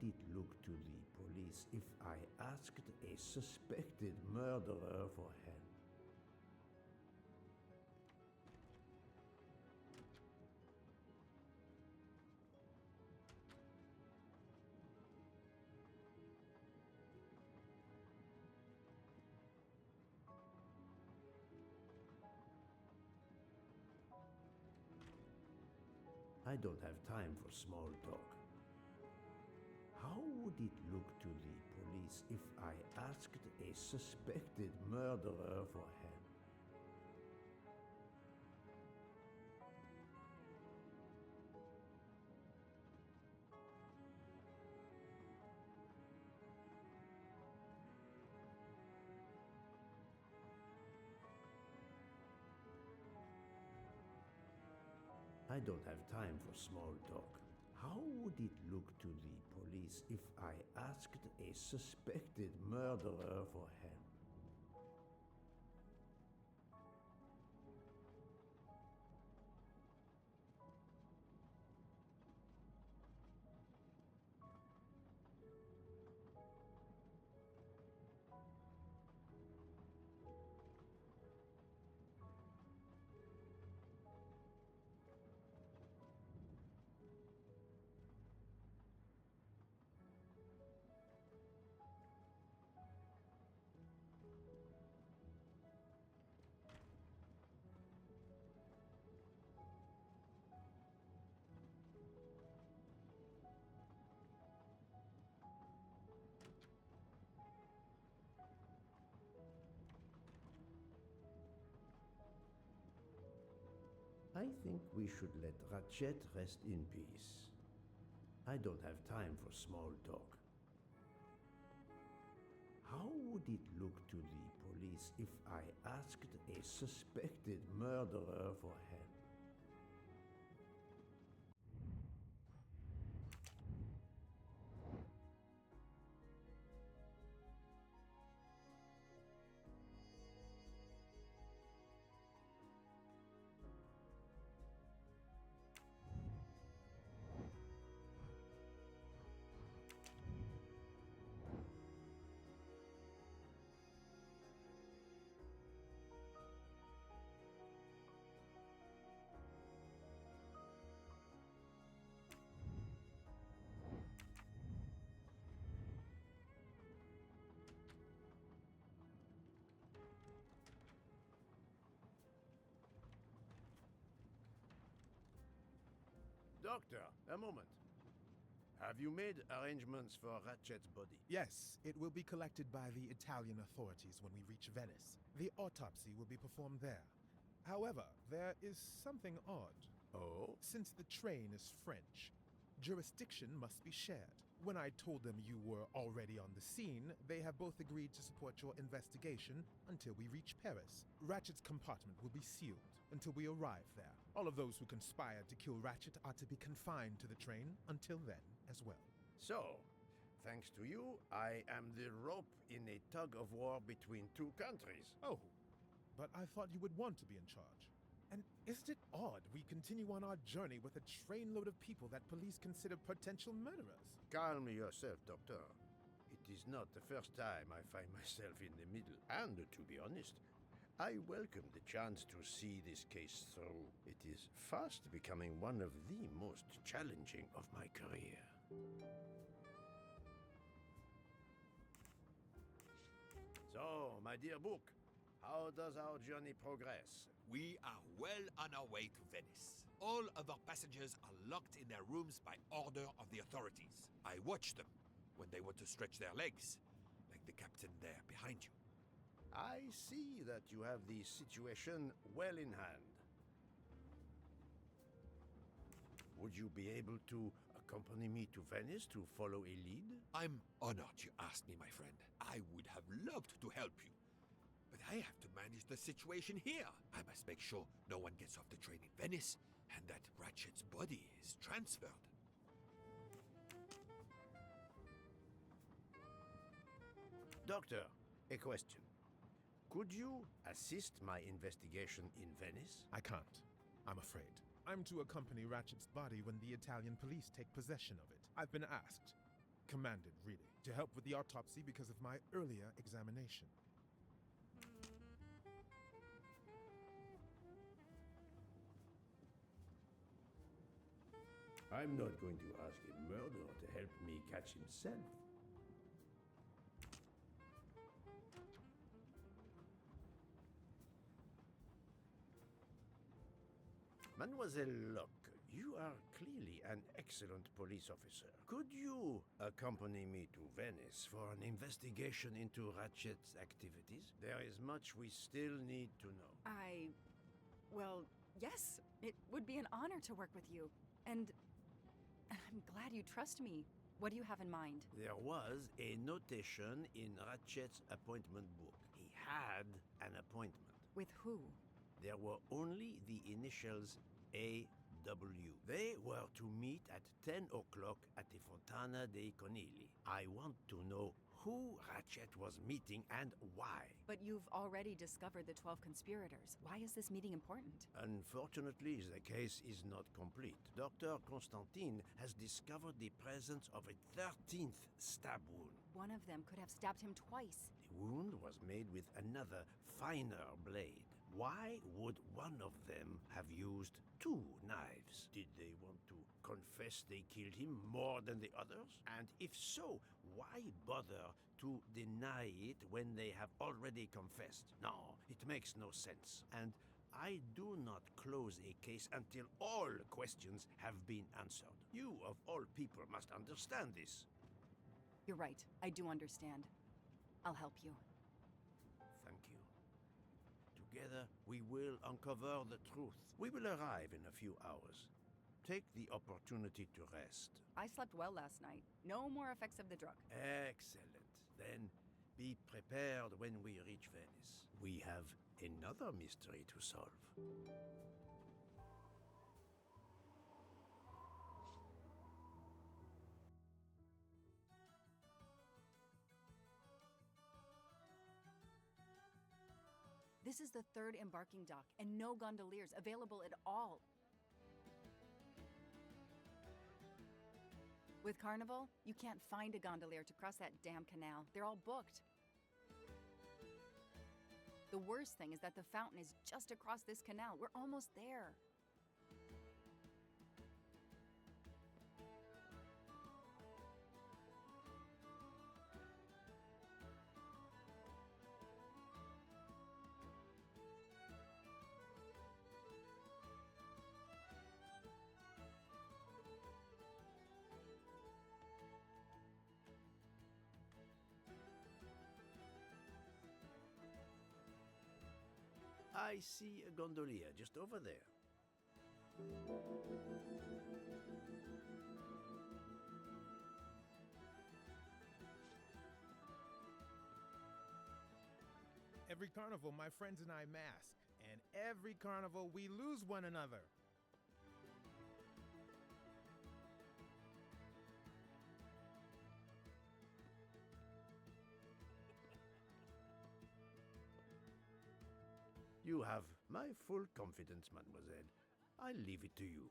it look to the police if I asked a suspected murderer for help? I don't have time for small talk. How would it look to the police if I asked a suspected murderer for help? I don't have time for small talk. How would it look to the police if I asked a suspected murderer for help? I think we should let Ratchet rest in peace. I don't have time for small talk. How would it look to the police if I asked a suspected murderer for help? Doctor, a moment. Have you made arrangements for Ratchet's body? Yes, it will be collected by the Italian authorities when we reach Venice. The autopsy will be performed there. However, there is something odd. Oh? Since the train is French, jurisdiction must be shared. When I told them you were already on the scene, they have both agreed to support your investigation until we reach Paris. Ratchet's compartment will be sealed until we arrive there. All of those who conspired to kill Ratchet are to be confined to the train until then as well. So, thanks to you, I am the rope in a tug-of-war between two countries. Oh, but I thought you would want to be in charge. And isn't it odd we continue on our journey with a trainload of people that police consider potential murderers? Calm yourself, Doctor. It is not the first time I find myself in the middle. And to be honest, I welcome the chance to see this case through. It is fast becoming one of the most challenging of my career. So, my dear book, how does our journey progress? We are well on our way to Venice. All of our passengers are locked in their rooms by order of the authorities. I watch them when they want to stretch their legs, like the captain there behind you. I see that you have the situation well in hand. Would you be able to accompany me to Venice to follow a lead? I'm honored you asked me, my friend. I would have loved to help you. But I have to manage the situation here. I must make sure no one gets off the train in Venice and that Ratchet's body is transferred. Doctor, a question. Could you assist my investigation in Venice? I can't. I'm afraid. I'm to accompany Ratchet's body when the Italian police take possession of it. I've been asked. Commanded, really, to help with the autopsy because of my earlier examination. I'm not going to ask a murderer to help me catch himself. Mademoiselle Locke, you are clearly an excellent police officer. Could you accompany me to Venice for an investigation into Ratchet's activities? There is much we still need to know. Well, yes, it would be an honor to work with you. And I'm glad you trust me. What do you have in mind? There was a notation in Ratchet's appointment book. He had an appointment. With who? There were only the initials A.W. They were to meet at 10 o'clock at the Fontana dei Conigli. I want to know who Ratchet was meeting and why. But you've already discovered the 12 conspirators. Why is this meeting important? Unfortunately, the case is not complete. Dr. Constantine has discovered the presence of a 13th stab wound. One of them could have stabbed him twice. The wound was made with another, finer blade. Why would one of them have used two knives? Did they want to confess they killed him more than the others? And if so, why bother to deny it when they have already confessed? No, it makes no sense. And I do not close a case until all questions have been answered. You, of all people, must understand this. You're right. I do understand. I'll help you. Thank you. Together, we will uncover the truth. We will arrive in a few hours. Take the opportunity to rest. I slept well last night. No more effects of the drug. Excellent. Then be prepared when we reach Venice. We have another mystery to solve. This is the third embarking dock, and no gondoliers available at all. With Carnival, you can't find a gondolier to cross that damn canal. They're all booked. The worst thing is that the fountain is just across this canal. We're almost there. I see a gondolier just over there. Every carnival, my friends and I mask, and every carnival, we lose one another. You have my full confidence, mademoiselle. I'll leave it to you.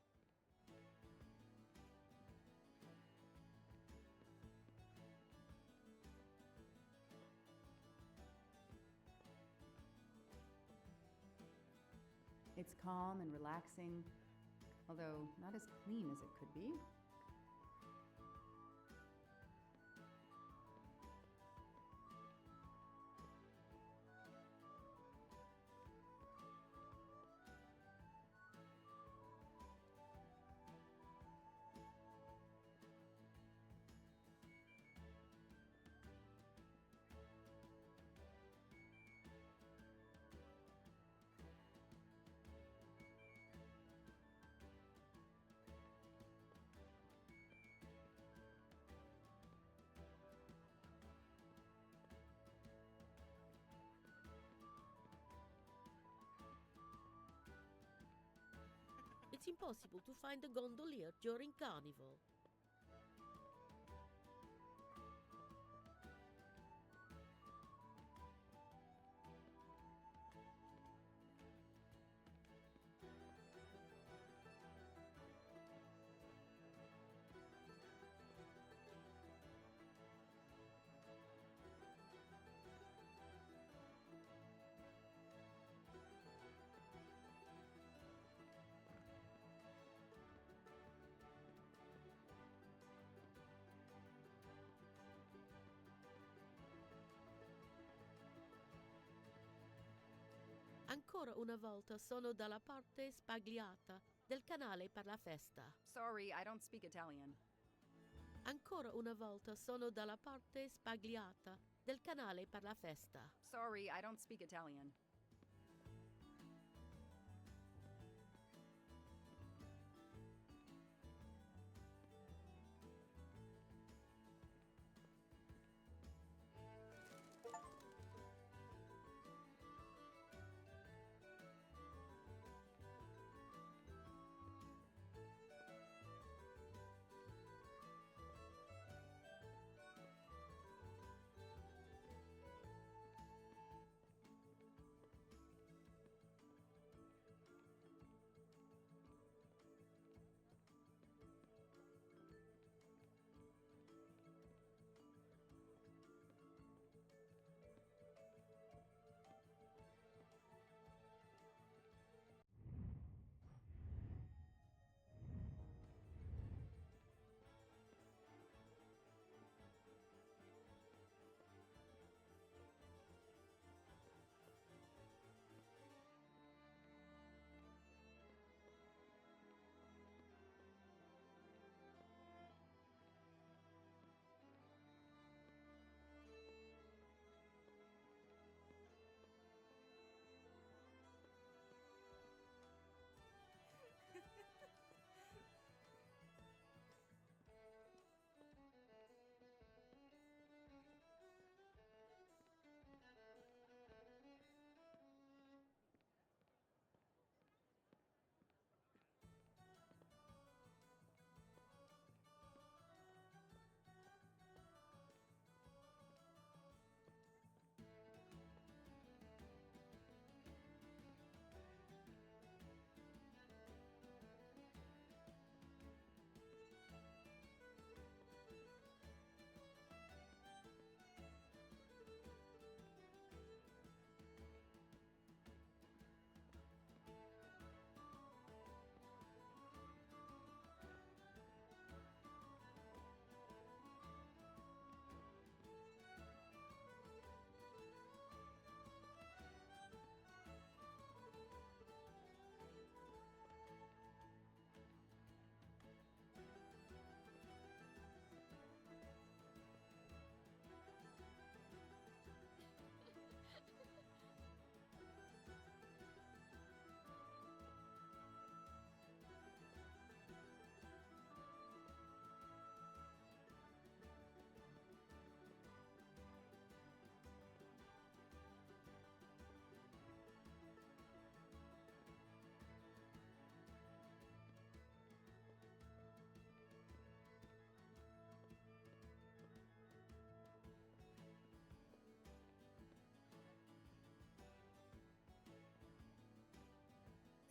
It's calm and relaxing, although not as clean as it could be. It's impossible to find a gondolier during Carnival. Ancora una volta sono dalla parte spagliata del canale per la festa. Sorry, I don't speak Italian. Ancora una volta sono dalla parte spagliata del canale per la festa. Sorry, I don't speak Italian.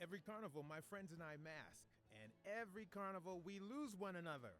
Every carnival, my friends and I mask, and every carnival, we lose one another.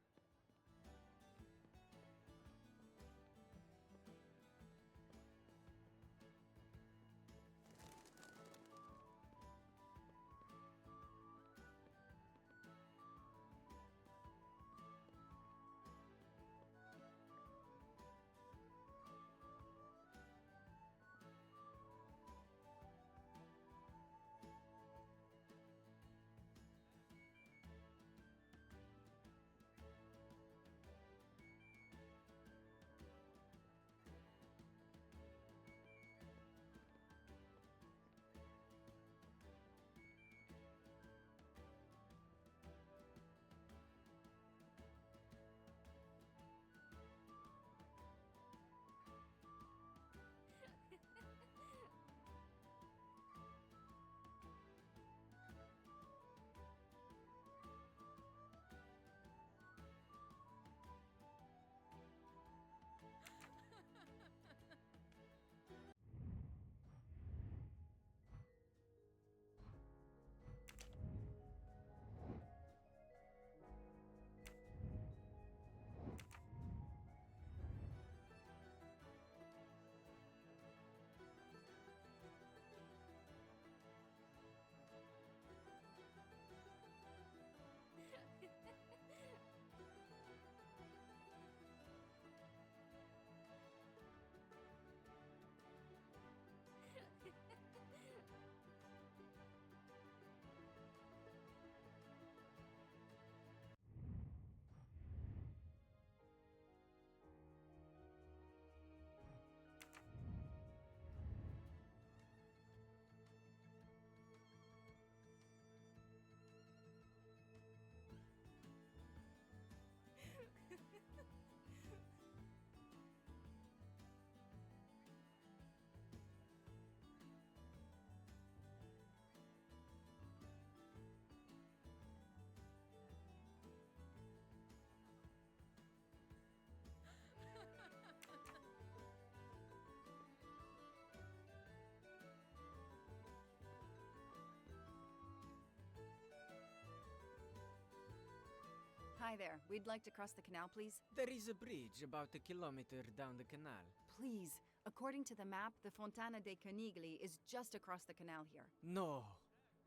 Hi there. We'd like to cross the canal, please. There is a bridge about a kilometer down the canal. Please. According to the map, the Fontana dei Conigli is just across the canal here. No,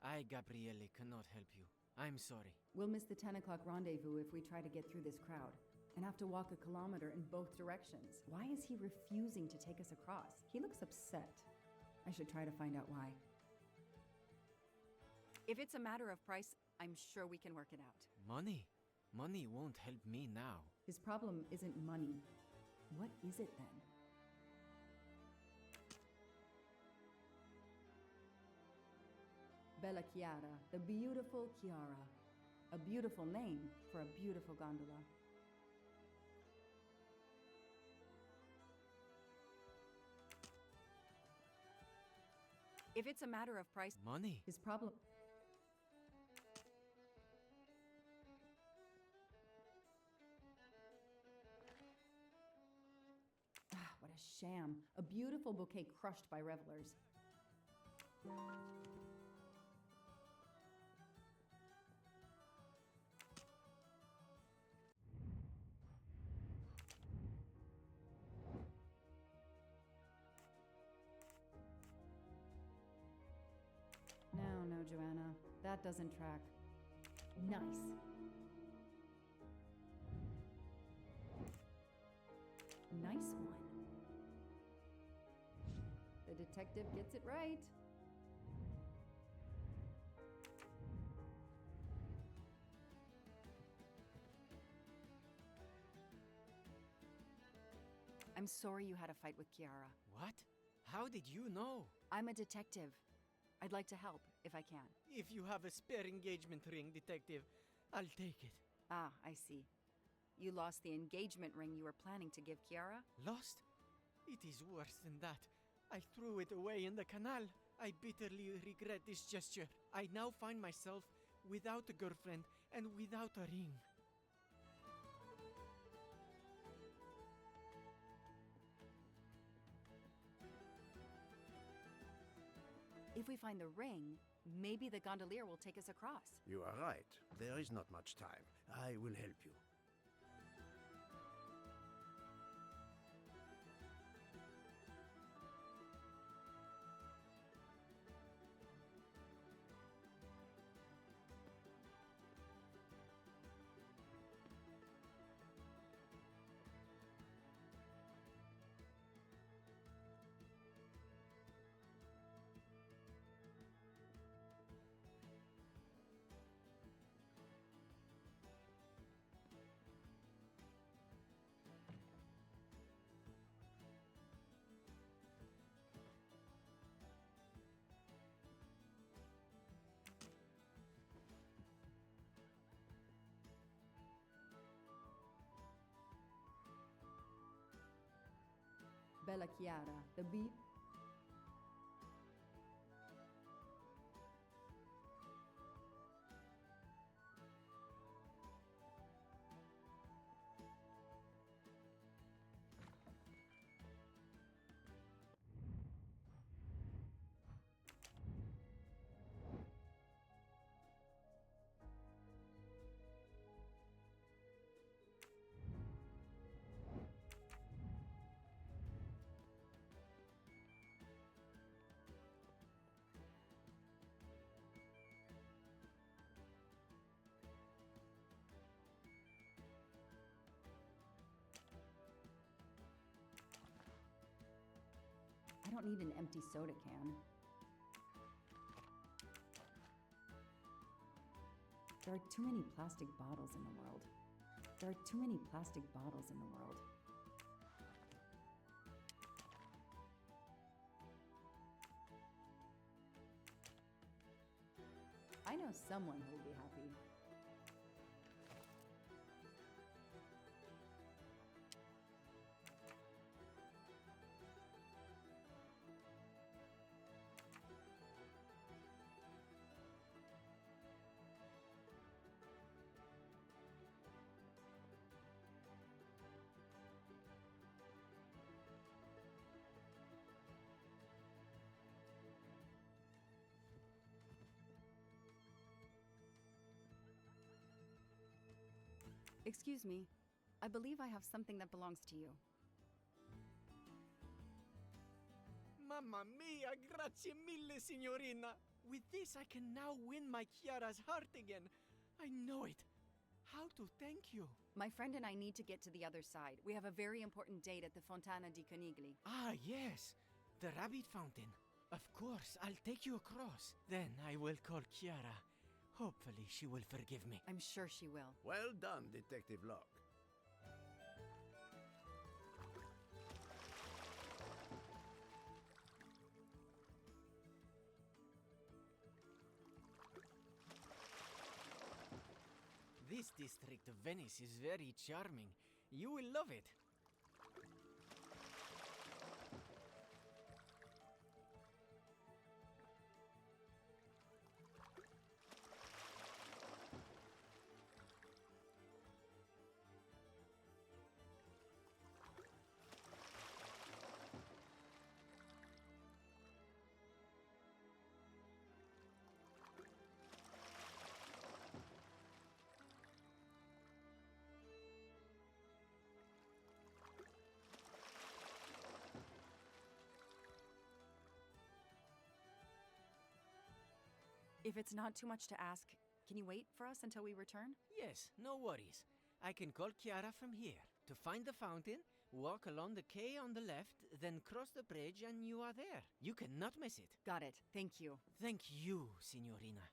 I, Gabriele, cannot help you. I'm sorry. We'll miss the 10 o'clock rendezvous if we try to get through this crowd. And have to walk a kilometer in both directions. Why is he refusing to take us across? He looks upset. I should try to find out why. If it's a matter of price, I'm sure we can work it out. Money? Money won't help me now. His problem isn't money. What is it then? Bella Chiara, the beautiful Chiara. A beautiful name for a beautiful gondola. If it's a matter of price, Money? his problem. What a sham. A beautiful bouquet crushed by revelers. No, Joanna. That doesn't track. Nice. Nice one. The detective gets it right. I'm sorry you had a fight with Chiara. What? How did you know? I'm a detective. I'd like to help, if I can. If you have a spare engagement ring, detective, I'll take it. Ah, I see. You lost the engagement ring you were planning to give Chiara? Lost? It is worse than that. I threw it away in the canal. I bitterly regret this gesture. I now find myself without a girlfriend and without a ring. If we find the ring, maybe the gondolier will take us across. You are right. There is not much time. I will help you. Bella Chiara, the beat. I don't need an empty soda can. There are too many plastic bottles in the world. There are too many plastic bottles in the world. I know someone who will be happy. Excuse me. I believe I have something that belongs to you. Mamma mia, grazie mille, signorina. With this, I can now win my Chiara's heart again. I know it. How to thank you? My friend and I need to get to the other side. We have a very important date at the Fontana di Conigli. Ah, yes. The rabbit fountain. Of course, I'll take you across. Then I will call Chiara. Hopefully she will forgive me. I'm sure she will. Well done, Detective Locke. This district of Venice is very charming. You will love it. If it's not too much to ask, can you wait for us until we return? Yes, no worries. I can call Chiara from here. To find the fountain, walk along the quay on the left, then cross the bridge and you are there. You cannot miss it. Got it. Thank you. Thank you, signorina.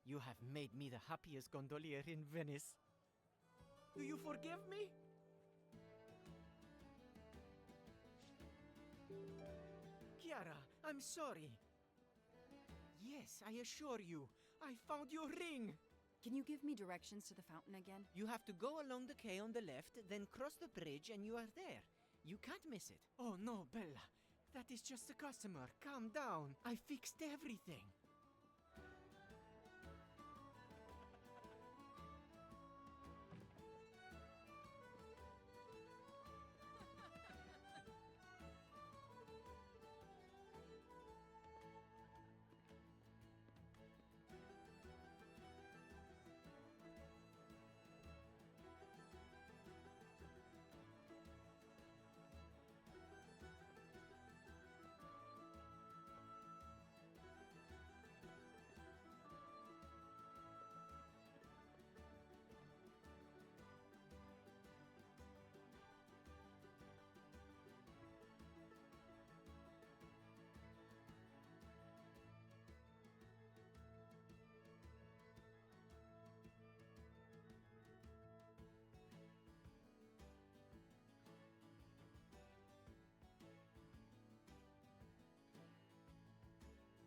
You have made me the happiest gondolier in Venice. Do you forgive me? Chiara, I'm sorry. Yes, I assure you, I found your ring. Can you give me directions to the fountain again? You have to go along the quay on the left, then cross the bridge and you are there. You can't miss it. Oh no, Bella. That is just a customer. Calm down. I fixed everything.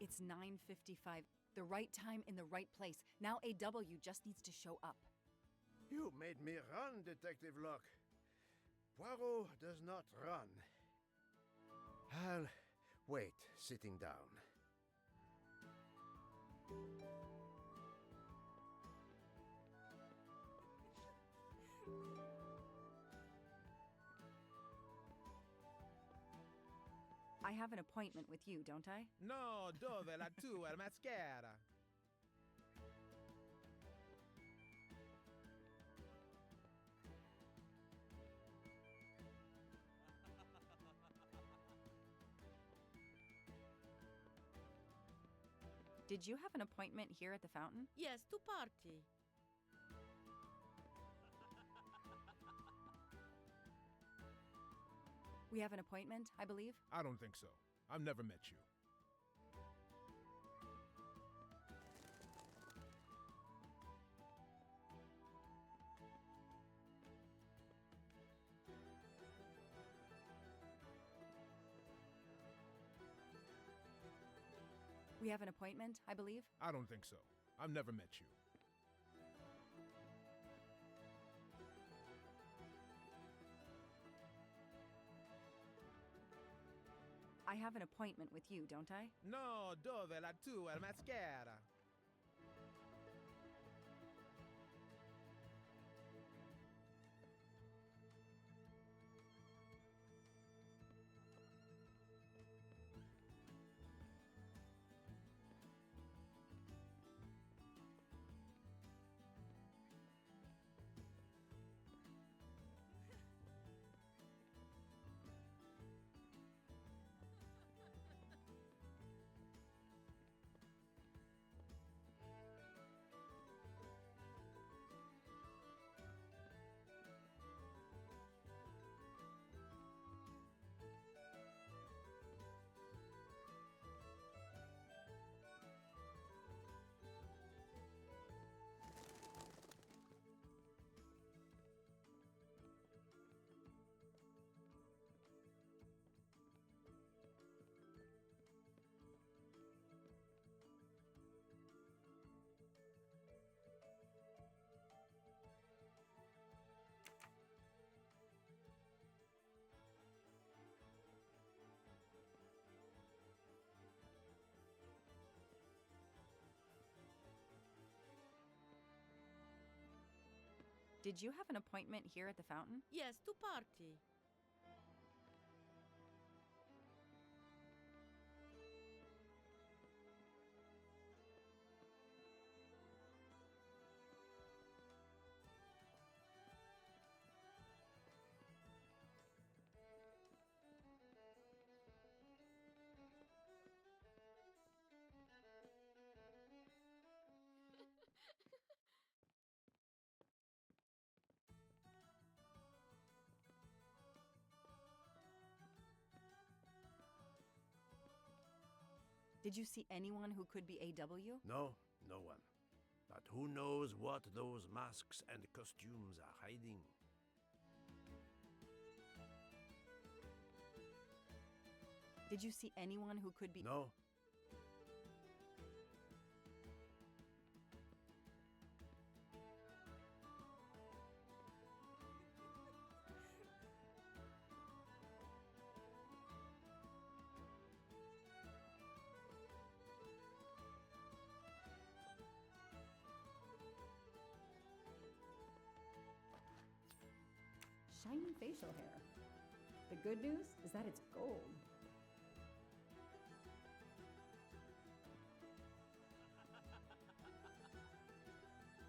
It's 9:55. The right time in the right place. Now AW just needs to show up. You made me run, Detective Locke. Poirot does not run. I'll wait, sitting down. I have an appointment with you, don't I? No, dove la tua maschera? Did you have an appointment here at the fountain? Yes, to party. We have an appointment, I believe? I don't think so. I've never met you. We have an appointment, I believe? I don't think so. I've never met you. I have an appointment with you, don't I? No, dove la tua maschera? Did you have an appointment here at the fountain? Yes, to party. Did you see anyone who could be AW? No, no one. But who knows what those masks and costumes are hiding? Did you see anyone who could be... No. Shiny facial hair. The good news is that it's gold.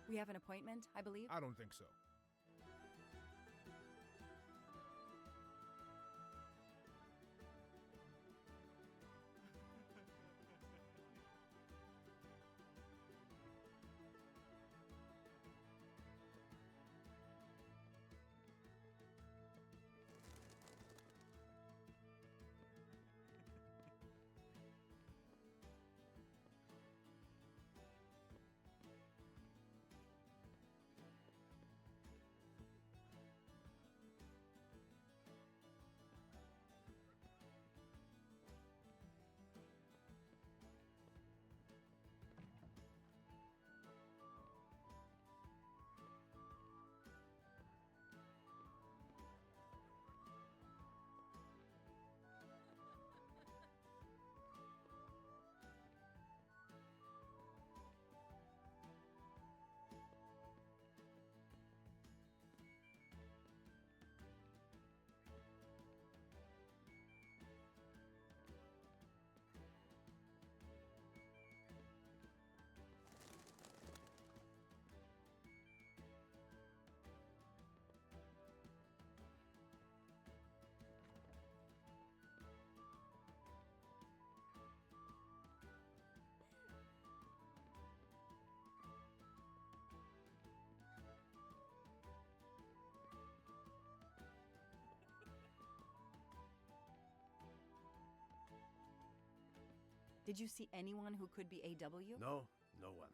We have an appointment, I believe? I don't think so. Did you see anyone who could be AW? No, no one.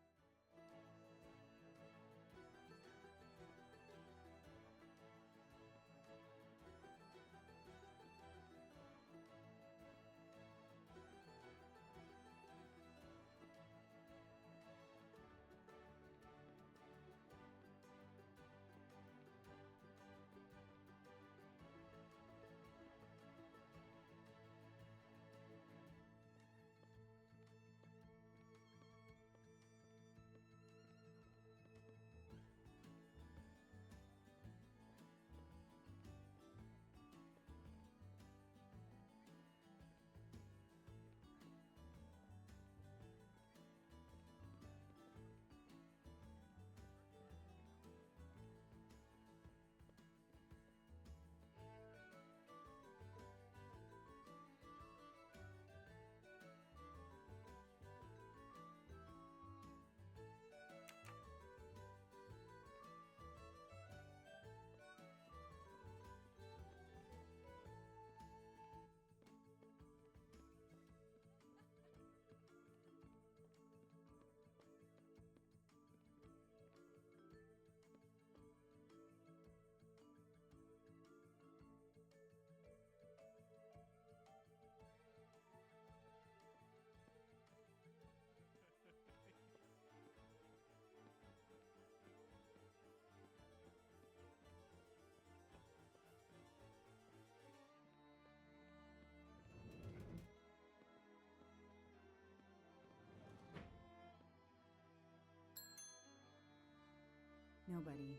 Nobody.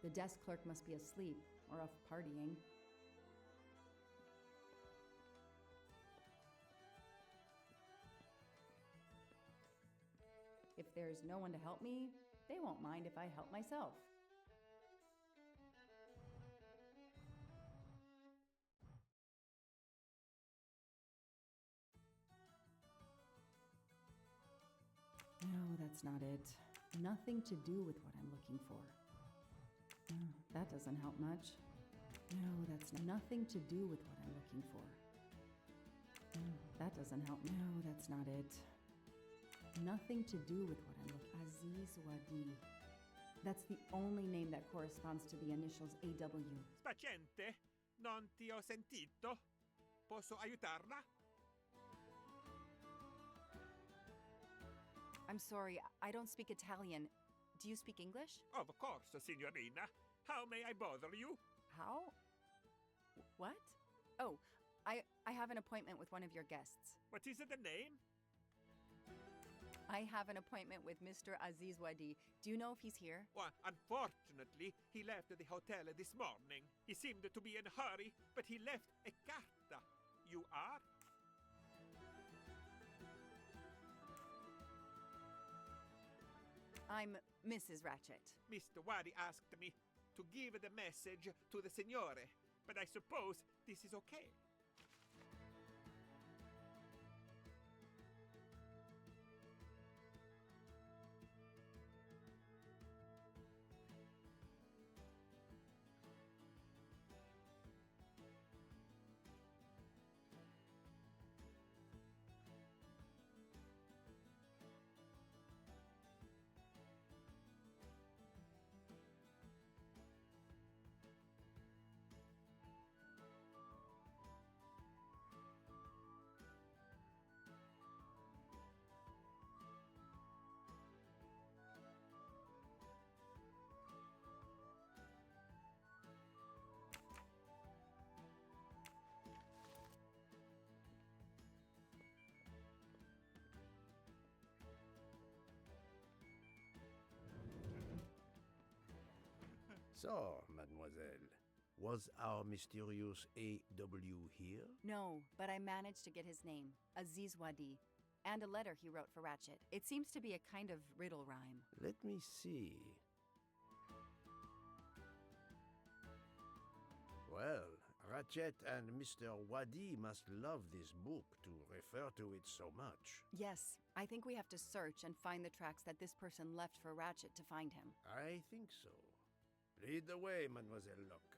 The desk clerk must be asleep or off partying. If there's no one to help me, they won't mind if I help myself. No, that's not it. Nothing to do with what I'm looking for. That doesn't help much. No, that's nothing to do with what I'm looking for. That doesn't help. No, that's not it. Nothing to do with what I'm looking for. Aziz Wadi. That's the only name that corresponds to the initials AW. Paziente, non ti ho sentito. Posso aiutarla? I'm sorry, I don't speak Italian. Do you speak English? Of course, signorina. How may I bother you? How? What? Oh, I have an appointment with one of your guests. What is the name? I have an appointment with Mr. Aziz Wadi. Do you know if he's here? Well, unfortunately, he left the hotel this morning. He seemed to be in a hurry, but he left a carta. You are? I'm Mrs. Ratchet. Mr. Wadi asked me to give the message to the signore, but I suppose this is okay. So, mademoiselle, was our mysterious AW here? No, but I managed to get his name, Aziz Wadi, and a letter he wrote for Ratchet. It seems to be a kind of riddle rhyme. Let me see. Well, Ratchet and Mr. Wadi must love this book to refer to it so much. Yes, I think we have to search and find the tracks that this person left for Ratchet to find him. I think so. Lead the way, Mademoiselle Locke.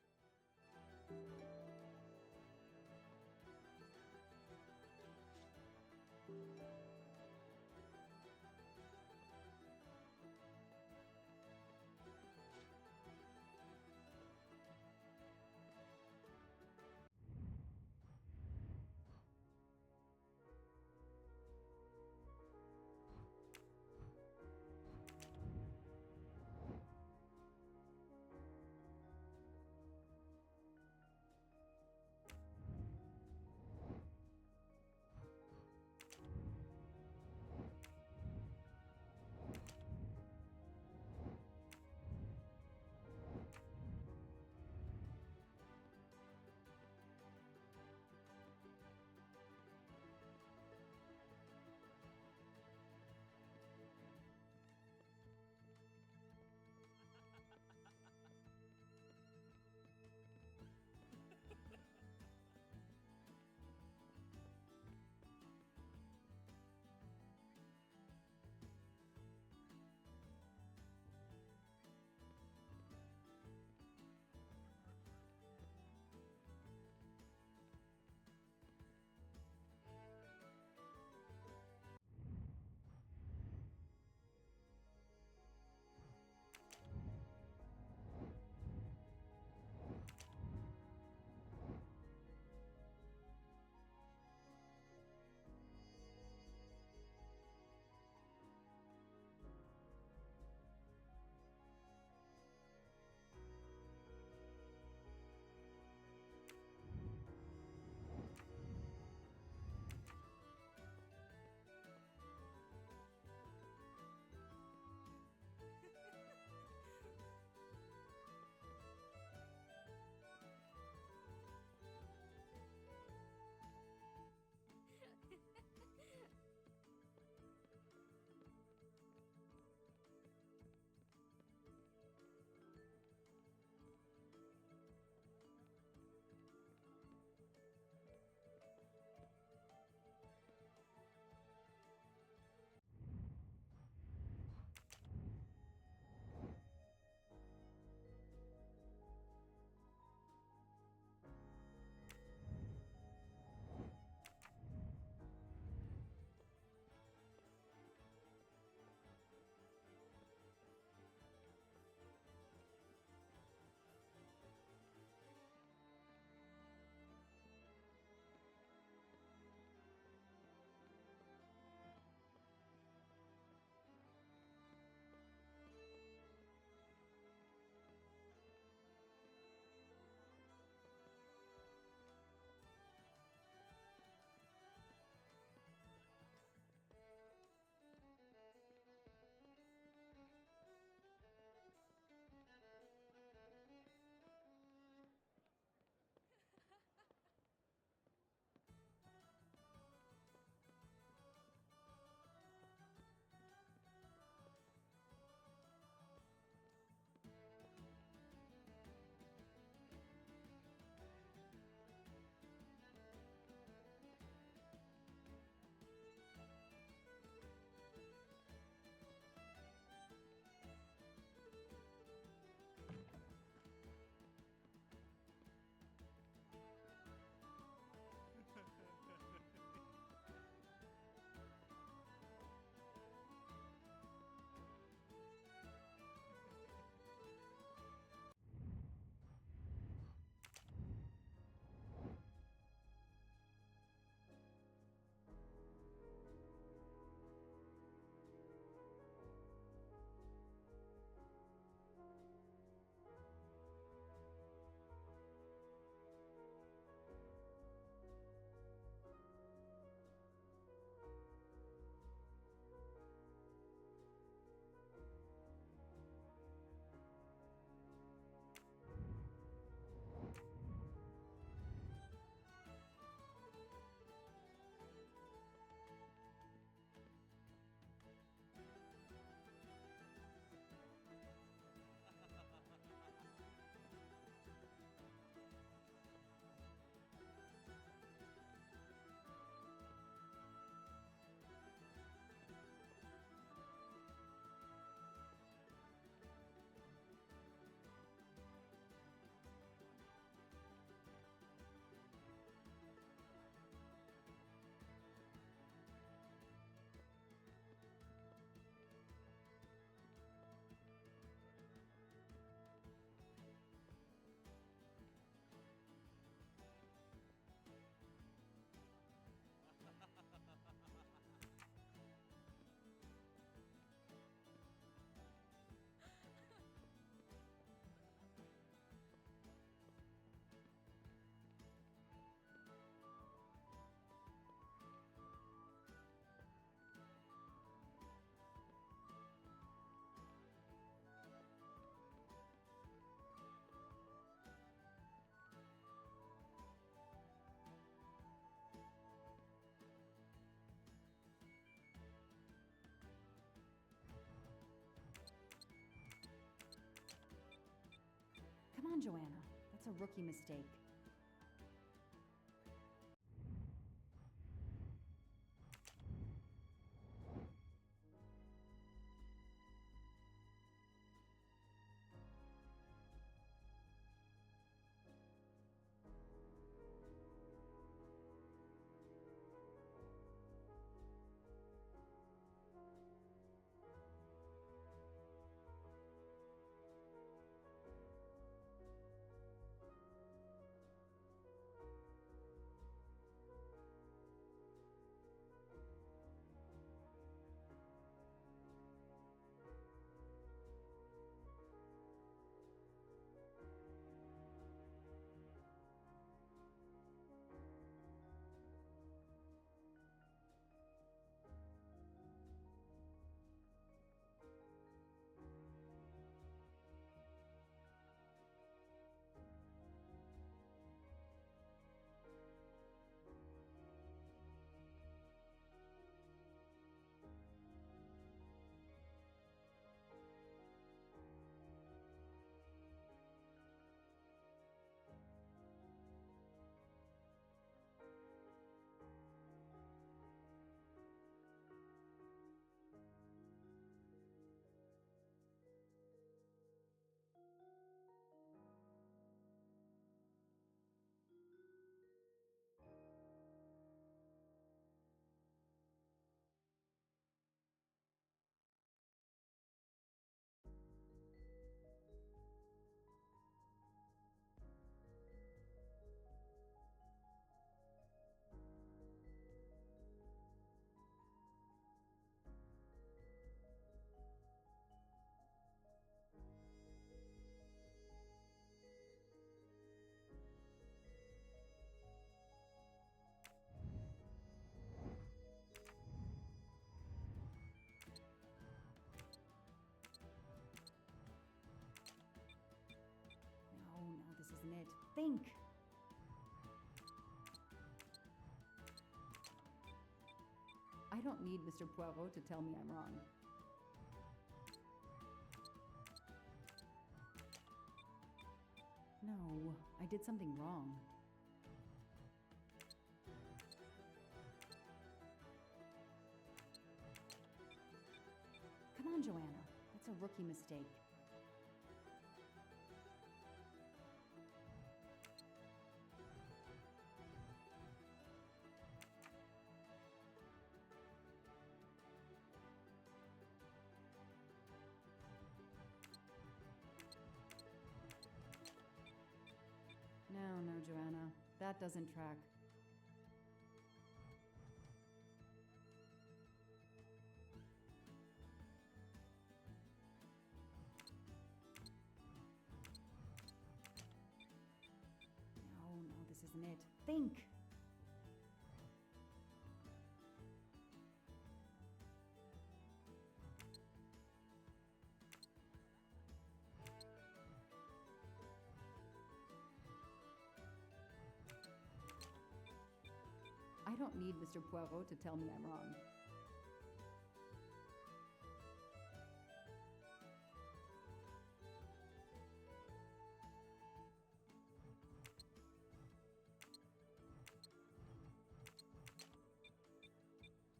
on, Joanna. That's a rookie mistake. Isn't it? Think! I don't need Mr. Poirot to tell me I'm wrong. No, I did something wrong. Come on, Joanna. That's a rookie mistake. No, Joanna. That doesn't track. No, this isn't it. Think! I don't need Mr. Poirot to tell me I'm wrong.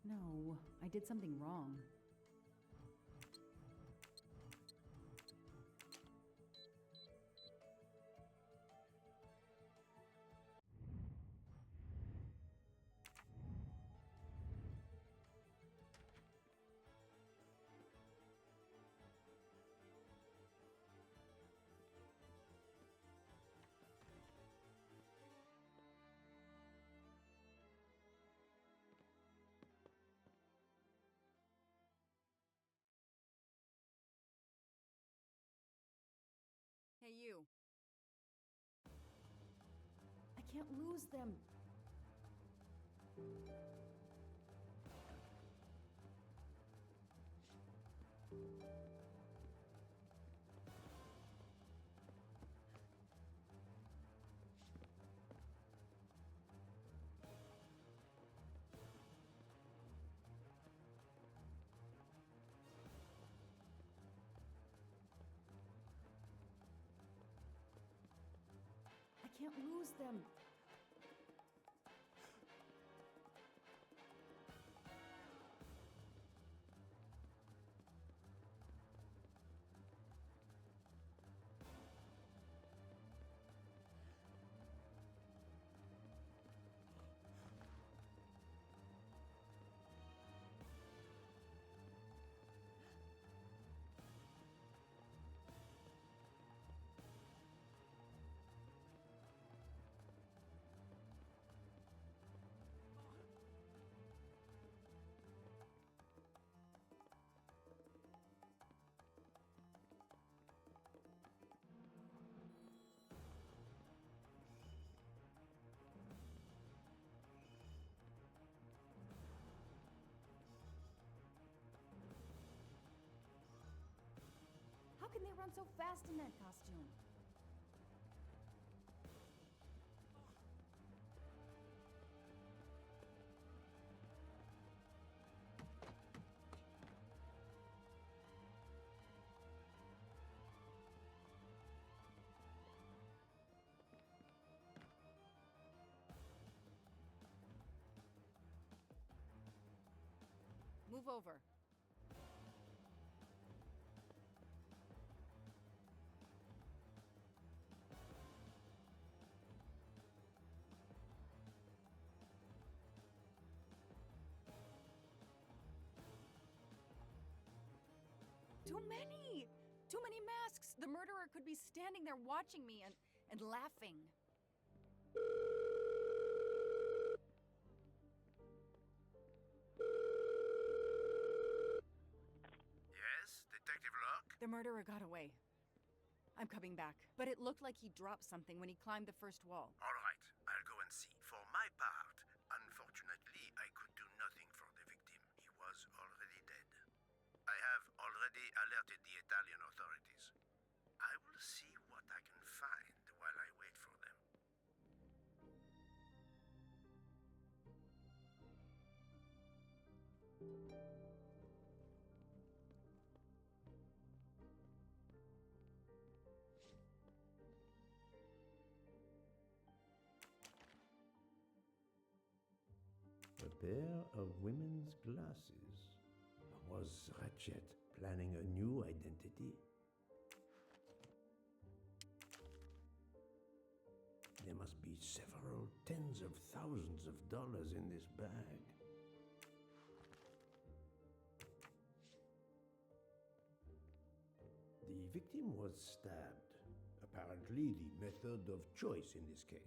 No, I did something wrong. Hey, you. I can't lose them. can't lose them. How can they run so fast in that costume? Move over. Too many! Too many masks! The murderer could be standing there watching me and laughing. Yes, Detective Locke? The murderer got away. I'm coming back. But it looked like he dropped something when he climbed the first wall. All right, I'll go and see. For my part, unfortunately, I could do nothing for the victim. He was already dead. I have already alerted the Italian authorities. I will see what I can find while I wait for them. A pair of women's glasses. Was Ratchet planning a new identity? There must be several tens of thousands of dollars in this bag. The victim was stabbed. Apparently the method of choice in this case.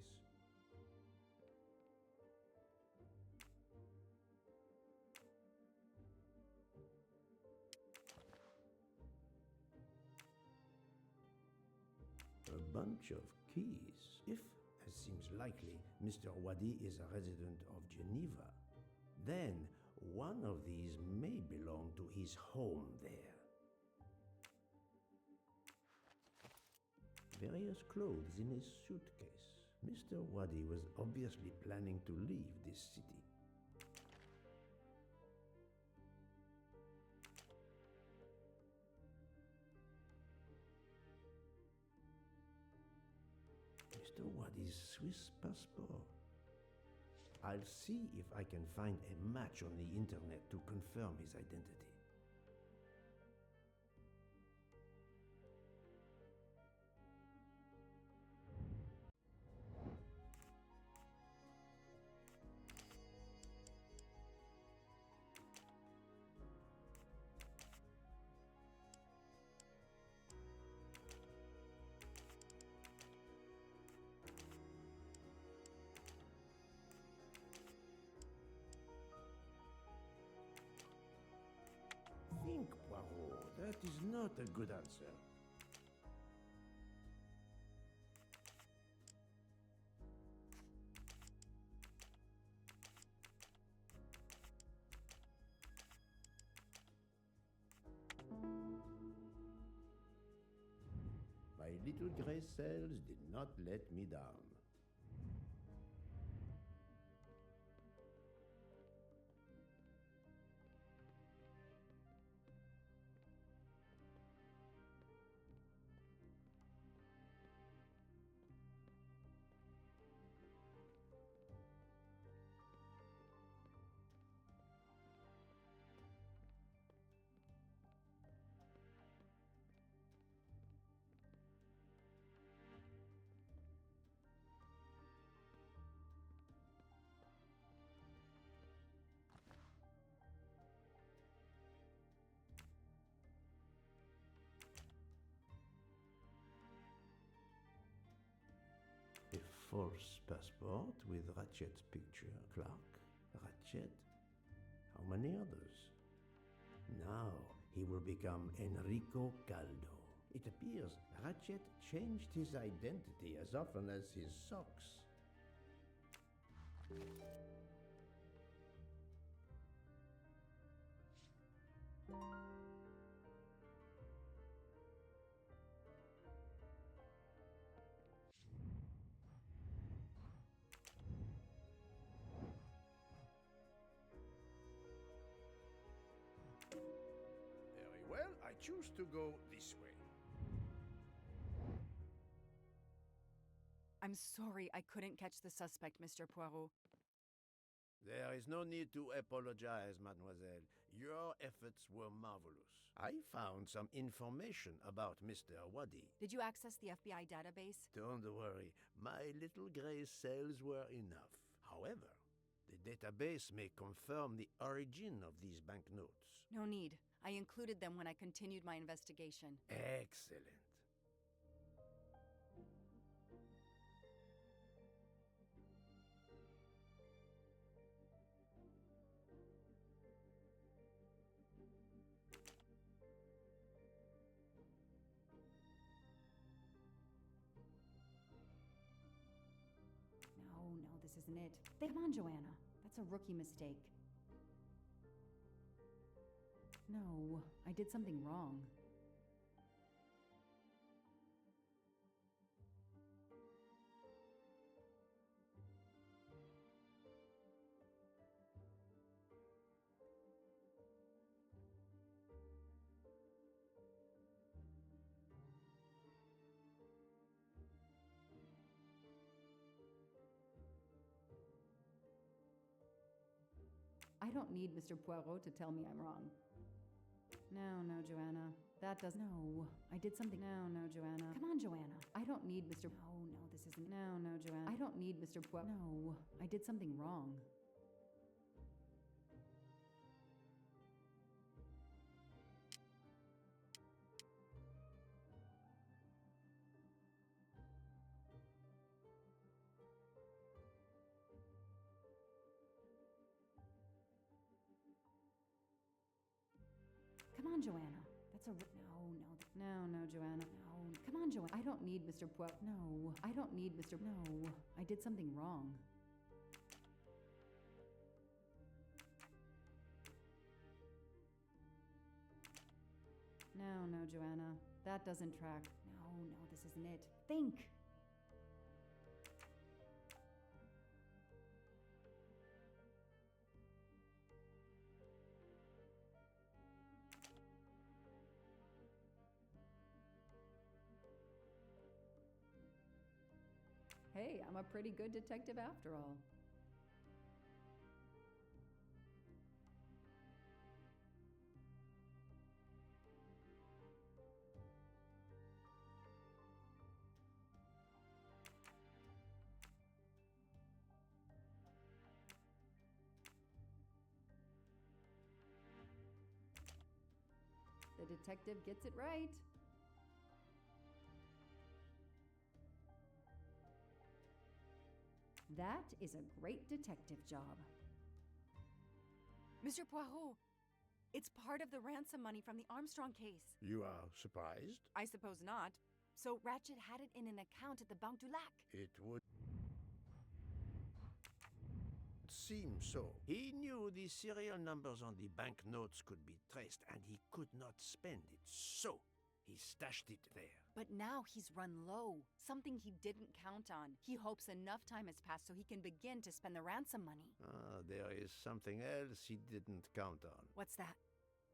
A bunch of keys. If, as seems likely, Mr. Wadi is a resident of Geneva, then one of these may belong to his home there. Various clothes in his suitcase. Mr. Wadi was obviously planning to leave this city. Mr. Wadi's Swiss passport. I'll see if I can find a match on the internet to confirm his identity. Think, Poirot. That is not a good answer. My little gray cells did not let me down. false passport with Ratchet's picture. Clark, Ratchet, how many others? Now he will become Enrico Caldo. It appears Ratchet changed his identity as often as his socks. Very well, I choose to go this way. I'm sorry I couldn't catch the suspect, Mr. Poirot. There is no need to apologize, mademoiselle. Your efforts were marvelous. I found some information about Mr. Wadi. Did you access the FBI database? Don't worry, my little gray cells were enough. However, the database may confirm the origin of these banknotes. No need. I included them when I continued my investigation. Excellent. No, this isn't it. Come on, Joanna. That's a rookie mistake. No, I did something wrong. I don't need Mr. Poirot to tell me I'm wrong. No, Joanna. That doesn't... No, I did something... No, Joanna. Come on, Joanna. I don't need Mr... No, this isn't... No, Joanna. I don't need Mr. Poirot. No, I did something wrong. Come on, Joanna. That's a... No, Joanna. No. Come on, Joanna. I don't need Mr. Poirot. No, I don't need Mr... No, I did something wrong. No, Joanna. That doesn't track. No, this isn't it. Think! Hey, I'm a pretty good detective after all. The detective gets it right. That is a great detective job. Mr. Poirot, it's part of the ransom money from the Armstrong case. You are surprised? I suppose not. So Ratchet had it in an account at the Banque Du Lac. It would seem so. He knew the serial numbers on the banknotes could be traced, and he could not spend it, so he stashed it there. But now he's run low, something he didn't count on. He hopes enough time has passed so he can begin to spend the ransom money. There is something else he didn't count on. What's that?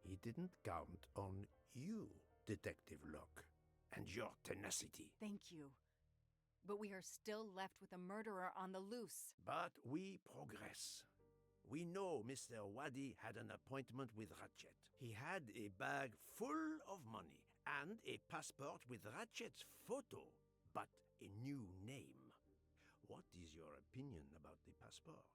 He didn't count on you, Detective Locke, and your tenacity. Thank you. But we are still left with a murderer on the loose. But we progress. We know Mr. Wadi had an appointment with Ratchet. He had a bag full of money and a passport with Ratchet's photo, but a new name. What is your opinion about the passport?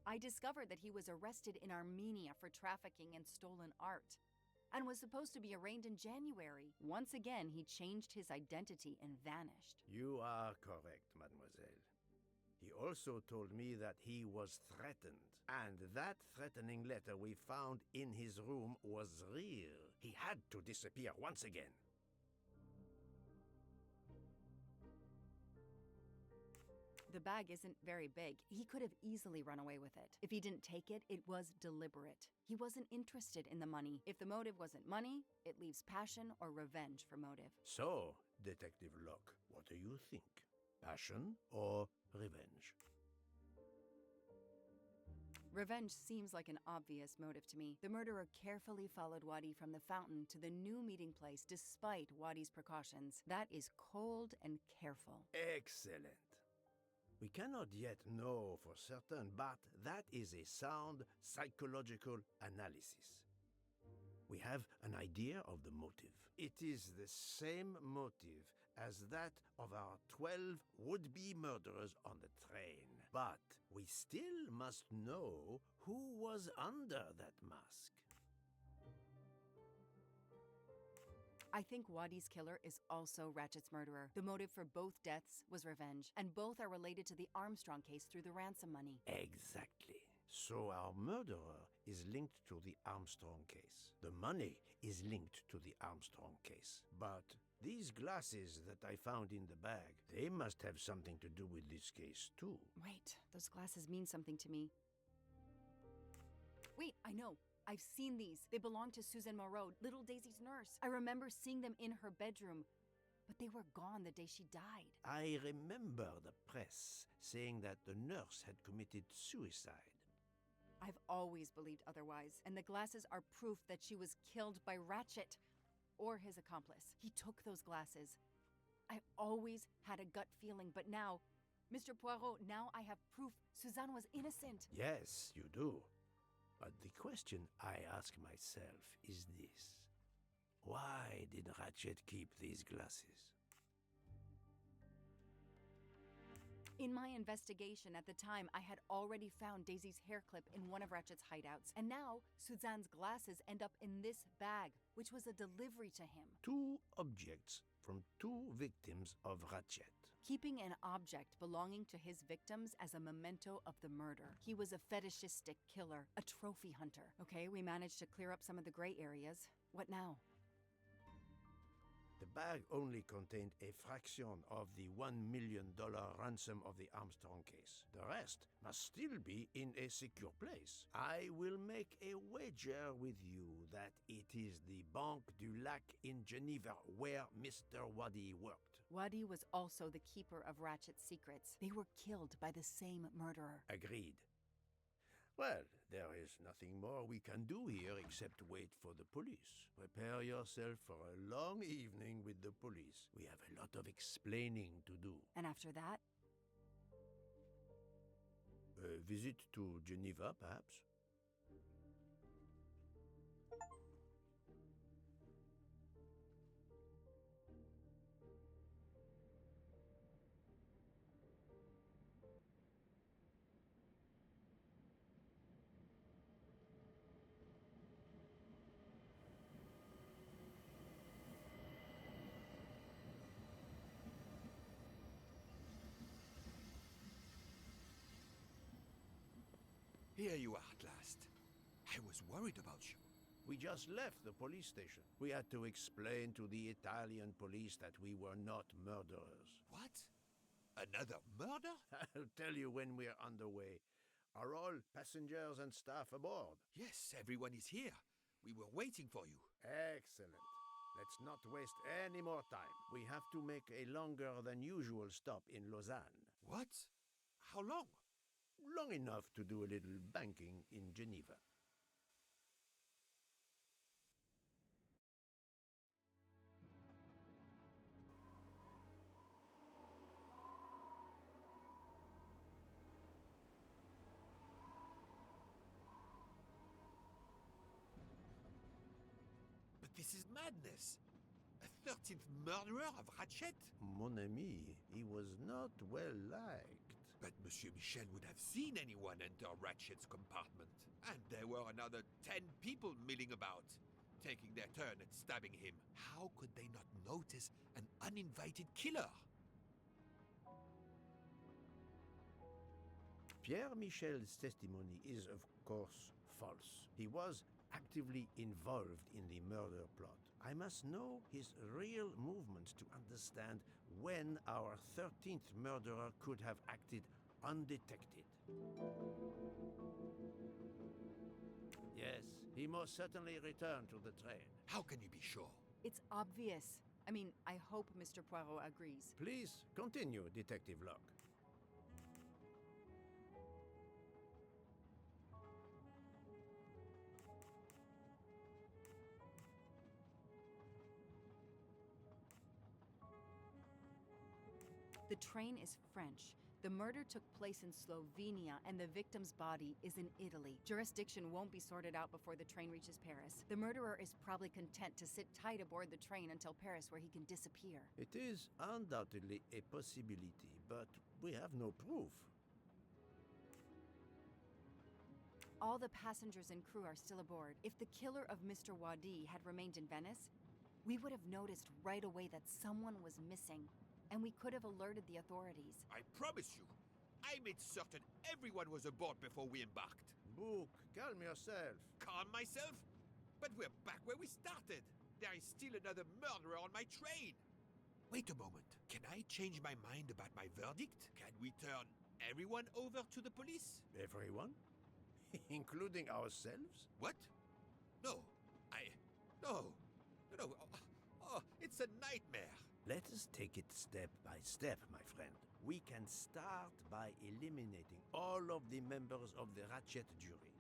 I discovered that he was arrested in Armenia for trafficking in stolen art. and was supposed to be arraigned in January. Once again, he changed his identity and vanished. You are correct, mademoiselle. He also told me that he was threatened, and that threatening letter we found in his room was real. He had to disappear once again. The bag isn't very big. He could have easily run away with it. If he didn't take it, it was deliberate. He wasn't interested in the money. If the motive wasn't money, it leaves passion or revenge for motive. So, Detective Locke, what do you think? Passion or revenge? Revenge seems like an obvious motive to me. The murderer carefully followed Wadi from the fountain to the new meeting place despite Wadi's precautions. That is cold and careful. Excellent. We cannot yet know for certain, but that is a sound psychological analysis. We have an idea of the motive. It is the same motive as that of our 12 would-be murderers on the train. But we still must know who was under that mask. I think Wadi's killer is also Ratchet's murderer. The motive for both deaths was revenge, and both are related to the Armstrong case through the ransom money. Exactly. So our murderer is linked to the Armstrong case. The money is linked to the Armstrong case. But these glasses that I found in the bag, they must have something to do with this case too. Wait, those glasses mean something to me. Wait, I know. I've seen these. They belong to Suzanne Moreau, little Daisy's nurse. I remember seeing them in her bedroom, but they were gone the day she died. I remember the press saying that the nurse had committed suicide. I've always believed otherwise, and the glasses are proof that she was killed by Ratchet or his accomplice. He took those glasses. I always had a gut feeling, but now, Mr. Poirot, now I have proof Suzanne was innocent. Yes, you do. But the question I ask myself is this. Why did Ratchet keep these glasses? In my investigation at the time, I had already found Daisy's hair clip in one of Ratchet's hideouts, and now Suzanne's glasses end up in this bag, which was a delivery to him. 2 objects from 2 victims of Ratchet. Keeping an object belonging to his victims as a memento of the murder. He was a fetishistic killer, a trophy hunter. Okay, we managed to clear up some of the gray areas. What now? The bag only contained a fraction of the $1 million ransom of the Armstrong case. The rest must still be in a secure place. I will make a wager with you that it is the Banque Du Lac in Geneva where Mr. Wadi worked. Wadi was also the keeper of Ratchet's secrets. They were killed by the same murderer. Agreed. Well, there is nothing more we can do here except wait for the police. Prepare yourself for a long evening with the police. We have a lot of explaining to do. And after that? A visit to Geneva, perhaps? Here you are at last. I was worried about you. We just left the police station. We had to explain to the Italian police that we were not murderers. What? Another murder? I'll tell you when we're underway. Are all passengers and staff aboard? Yes, everyone is here. We were waiting for you. Excellent. Let's not waste any more time. We have to make a longer than usual stop in Lausanne. What? How long? Long enough to do a little banking in Geneva. But this is madness. A 13th murderer of Ratchet? Mon ami, he was not well liked. But Monsieur Michel would have seen anyone enter Ratchet's compartment. And there were another 10 people milling about. taking their turn at stabbing him. How could they not notice an uninvited killer? Pierre Michel's testimony is, of course, false. He was actively involved in the murder plot. I must know his real movements to understand when our 13th murderer could have acted undetected. Yes, he most certainly returned to the train. How can you be sure? It's obvious. I mean, I hope Mr. Poirot agrees. Please continue, Detective Locke. The train is French. The murder took place in Slovenia, and the victim's body is in Italy. Jurisdiction won't be sorted out before the train reaches Paris. The murderer is probably content to sit tight aboard the train until Paris, where he can disappear. It is undoubtedly a possibility, but we have no proof. All the passengers and crew are still aboard. If the killer of Mr. Wadi had remained in Venice, we would have noticed right away that someone was missing, and we could have alerted the authorities. I promise you, I made certain everyone was aboard before we embarked. Book, calm yourself. Calm myself? But we're back where we started. There is still another murderer on my train. Wait a moment. Can I change my mind about my verdict? Can we turn everyone over to the police? Everyone? Including ourselves? What? No. No. No. Oh, it's a nightmare. Let us take it step by step, my friend. We can start by eliminating all of the members of the Ratchet jury.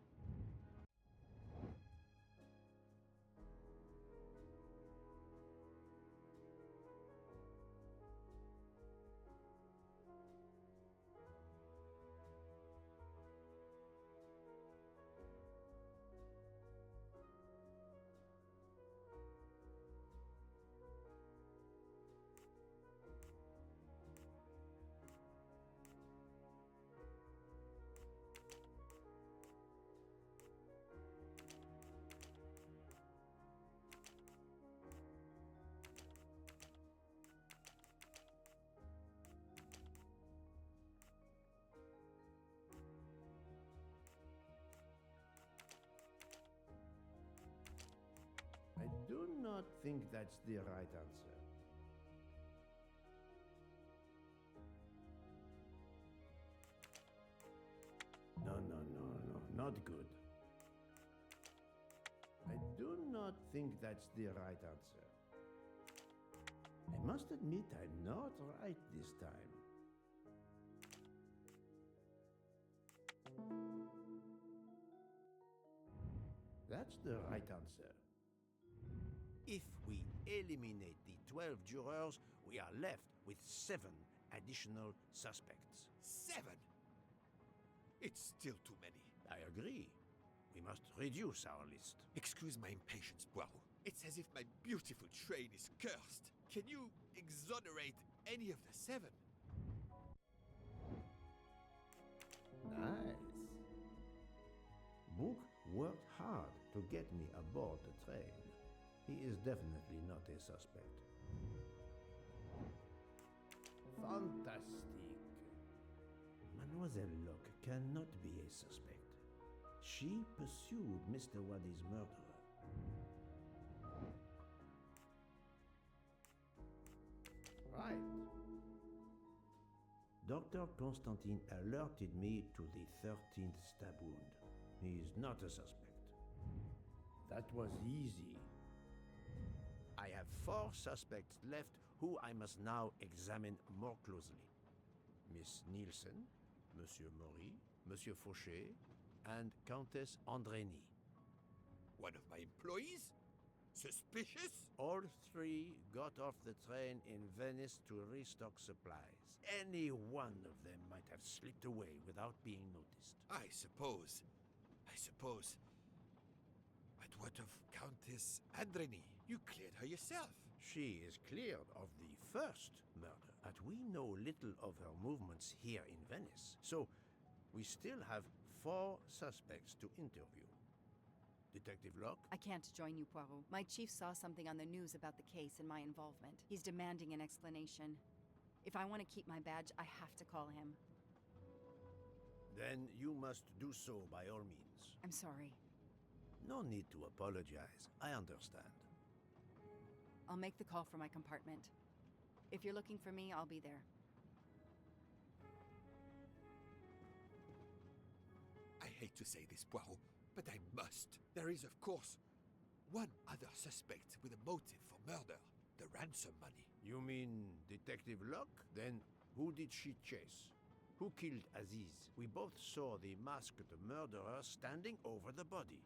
I do not think that's the right answer. No, not good. I do not think that's the right answer. I must admit I'm not right this time. That's the right answer. If we eliminate the 12 jurors, we are left with 7 additional suspects. 7? It's still too many. I agree. We must reduce our list. Excuse my impatience, Poirot. It's as if my beautiful train is cursed. Can you exonerate any of the 7? Nice. Book worked hard to get me aboard the train. He is definitely not a suspect. Fantastic. Mademoiselle Locke cannot be a suspect. She pursued Mr. Wadi's murderer. Right. Dr. Constantine alerted me to the 13th stab wound. He is not a suspect. That was easy. I have 4 suspects left who I must now examine more closely. Miss Nielsen, Monsieur Maury, Monsieur Fauché, and Countess Andrény. One of my employees? Suspicious? All 3 got off the train in Venice to restock supplies. Any one of them might have slipped away without being noticed. I suppose. But what of Countess Andrény? You cleared her yourself. She is cleared of the first murder, but we know little of her movements here in Venice. So, we still have 4 suspects to interview. Detective Locke? I can't join you, Poirot. My chief saw something on the news about the case and my involvement. He's demanding an explanation. If I want to keep my badge, I have to call him. Then you must do so by all means. I'm sorry. No need to apologize. I understand. I'll make the call for my compartment. If you're looking for me, I'll be there. I hate to say this, Poirot, but I must. There is, of course, one other suspect with a motive for murder. The ransom money. You mean Detective Locke? Then who did she chase? Who killed Aziz? We both saw the masked murderer standing over the body.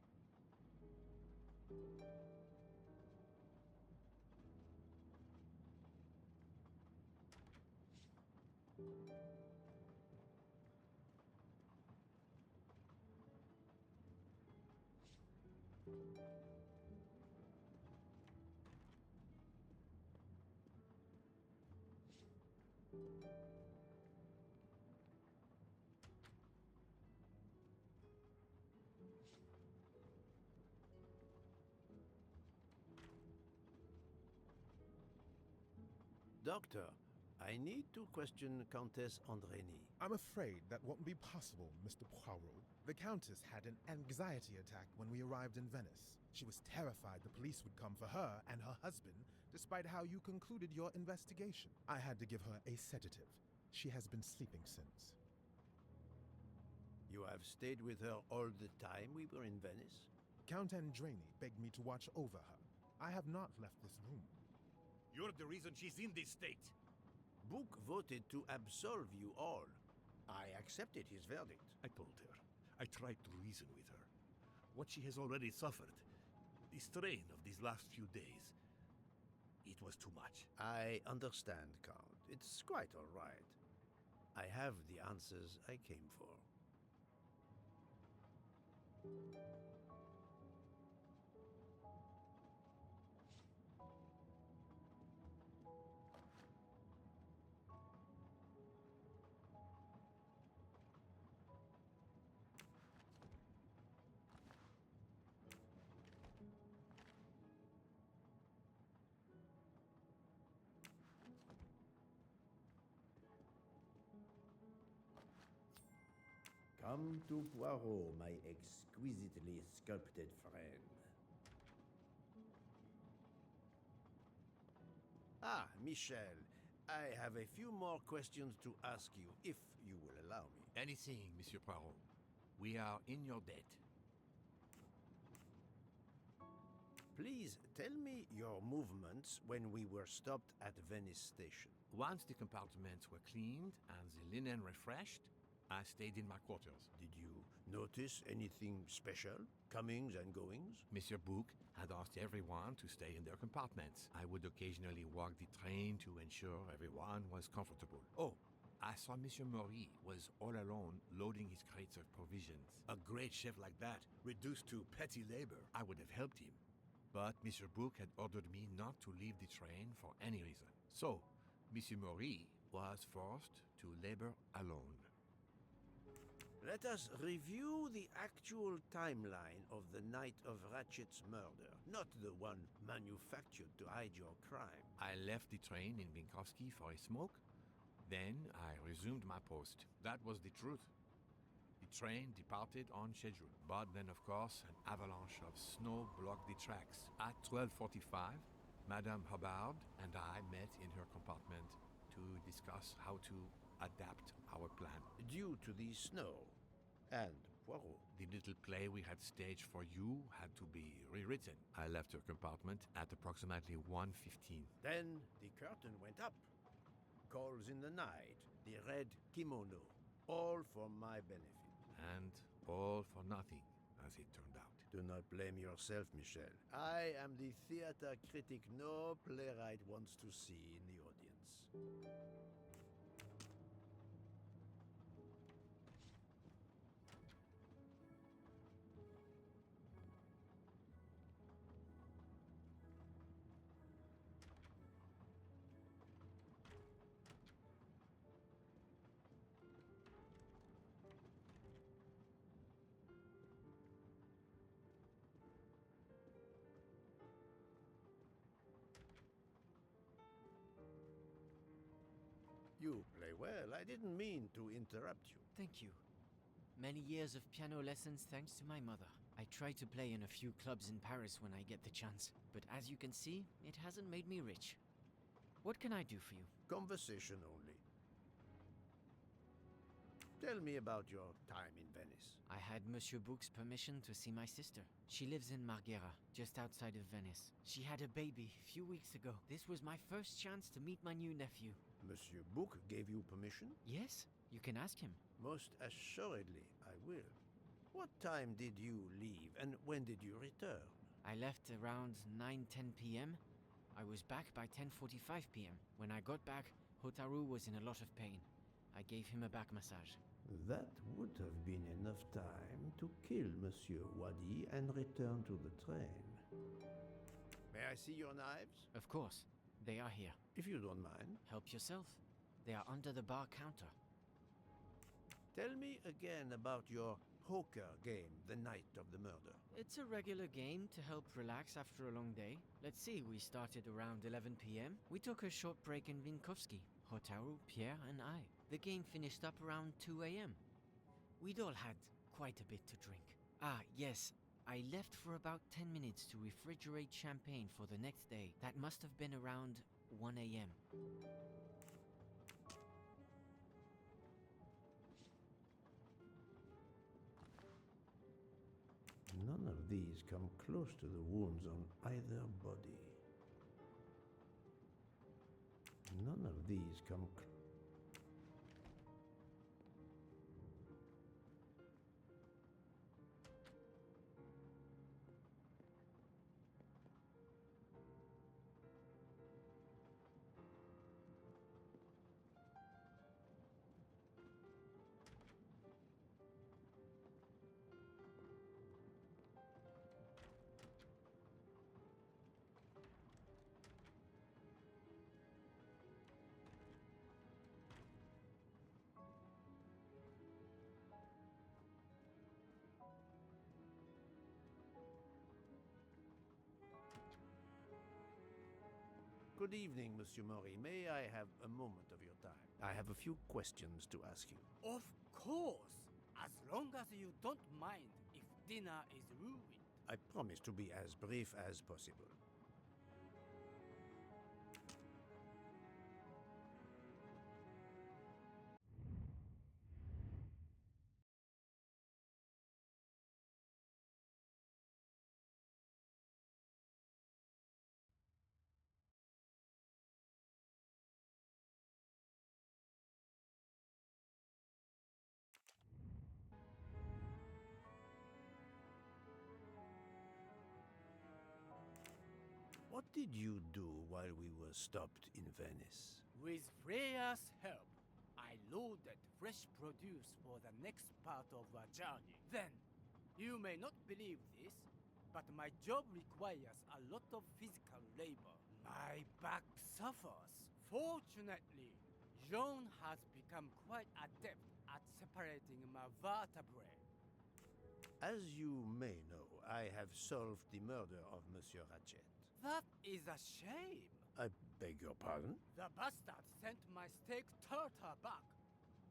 Doctor, I need to question Countess Andrény. I'm afraid that won't be possible, Mr. Poirot. The Countess had an anxiety attack when we arrived in Venice. She was terrified the police would come for her and her husband, despite how you concluded your investigation. I had to give her a sedative. She has been sleeping since. You have stayed with her all the time we were in Venice? Count Andrény begged me to watch over her. I have not left this room. You're the reason she's in this state. Book voted to absolve you all. I accepted his verdict. I told her. I tried to reason with her. What she has already suffered, the strain of these last few days, it was too much. I understand, Count. It's quite all right. I have the answers I came for. Come to Poirot, my exquisitely sculpted friend. Ah, Michel, I have a few more questions to ask you, if you will allow me. Anything, Monsieur Poirot. We are in your debt. Please tell me your movements when we were stopped at Venice Station. Once the compartments were cleaned and the linen refreshed, I stayed in my quarters. Did you notice anything special? Comings and goings? Monsieur Bouc had asked everyone to stay in their compartments. I would occasionally walk the train to ensure everyone was comfortable. Oh, I saw Monsieur Maury was all alone loading his crates of provisions. A great chef like that, reduced to petty labor, I would have helped him. But Monsieur Bouc had ordered me not to leave the train for any reason. So, Monsieur Maury was forced to labor alone. Let us review the actual timeline of the night of Ratchet's murder, not the one manufactured to hide your crime. I left the train in Minkowski for a smoke. Then I resumed my post. That was the truth. The train departed on schedule. But then, of course, an avalanche of snow blocked the tracks. At 12:45, Madame Hubbard and I met in her compartment to discuss how to adapt our plan. Due to the snow and Poirot. The little play we had staged for you had to be rewritten. I left her compartment at approximately 1:15. Then the curtain went up. Calls in the night, the red kimono, all for my benefit. And all for nothing, as it turned out. Do not blame yourself, Michel. I am the theater critic no playwright wants to see in the audience. You play well. I didn't mean to interrupt you. Thank you. Many years of piano lessons thanks to my mother. I try to play in a few clubs in Paris when I get the chance, but as you can see, it hasn't made me rich. What can I do for you? Conversation only. Tell me about your time in Venice. I had Monsieur Book's permission to see my sister. She lives in Marghera, just outside of Venice. She had a baby a few weeks ago. This was my first chance to meet my new nephew. Monsieur Book gave you permission? Yes, you can ask him. Most assuredly, I will. What time did you leave and when did you return? I left around 9:10 p.m. I was back by 10:45 p.m. When I got back, Hotaru was in a lot of pain. I gave him a back massage. That would have been enough time to kill Monsieur Wadi and return to the train. May I see your knives? Of course, they are here. If you don't mind. Help yourself. They are under the bar counter. Tell me again about your poker game the night of the murder. It's a regular game to help relax after a long day. Let's see, we started around 11 p.m. We took a short break in Vinkovsky, Hotaru, Pierre, and I. The game finished up around 2 a.m. We'd all had quite a bit to drink. Ah, yes, I left for about 10 minutes to refrigerate champagne for the next day. That must have been around 1 a.m. None of these come close to the wounds on either body. None of these come Good evening, Monsieur Mori. May I have a moment of your time? I have a few questions to ask you. Of course, as long as you don't mind if dinner is ruined. I promise to be as brief as possible. What did you do while we were stopped in Venice? With Freya's help, I loaded fresh produce for the next part of our journey. Then, you may not believe this, but my job requires a lot of physical labor. My back suffers. Fortunately, Jean has become quite adept at separating my vertebrae. As you may know, I have solved the murder of Monsieur Ratchet. That is a shame. I beg your pardon? The bastard sent my steak tartar back,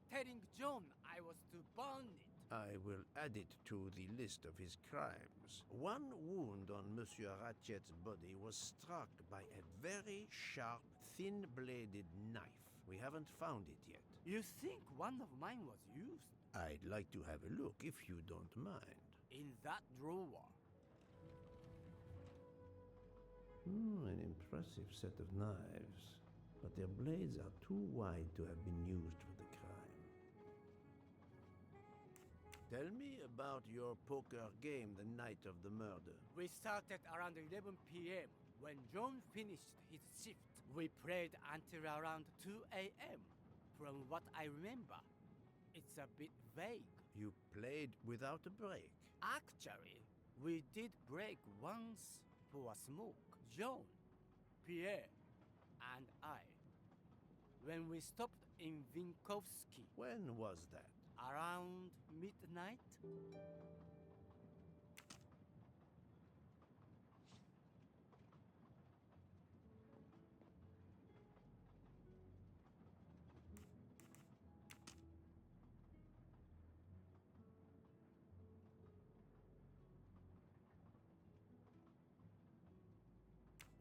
telling John I was to burn it. I will add it to the list of his crimes. One wound on Monsieur Ratchet's body was struck by a very sharp, thin-bladed knife. We haven't found it yet. You think one of mine was used? I'd like to have a look if you don't mind. In that drawer. An impressive set of knives, but their blades are too wide to have been used for the crime. Tell me about your poker game the night of the murder. We started around 11 p.m. When John finished his shift. We played until around 2 a.m. From what I remember, it's a bit vague. You played without a break. Actually, we did break once for a smoke. John, Pierre, and I. When we stopped in Vinkovsky. When was that? Around midnight?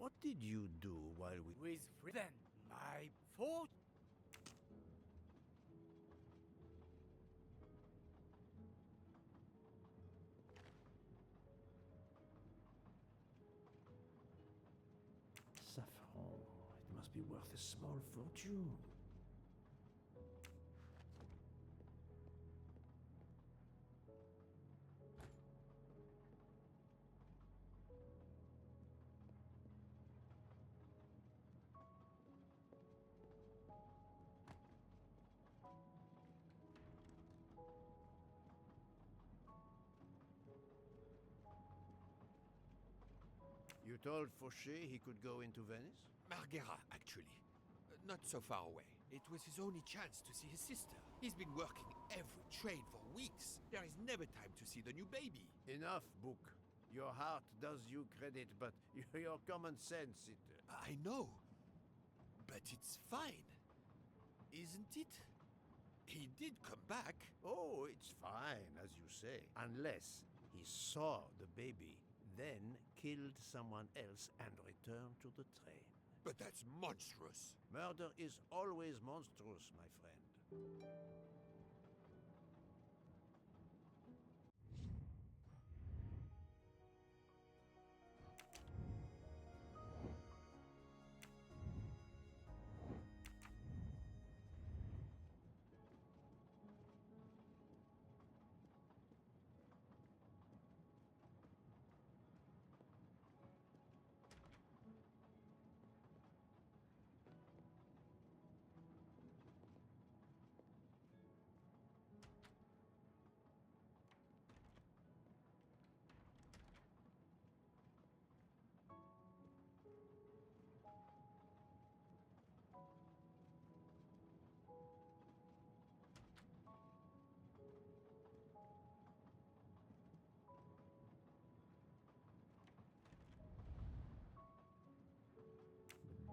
What did you do while we... With then my fort. Saffron. It must be worth a small fortune. You told Fauché he could go into Venice? Marghera, actually. Not so far away. It was his only chance to see his sister. He's been working every train for weeks. There is never time to see the new baby. Enough, Book. Your heart does you credit, but your common sense, it... I know. But it's fine. Isn't it? He did come back. Oh, it's fine, as you say. Unless he saw the baby, then killed someone else and returned to the train. But that's monstrous. Murder is always monstrous, my friend.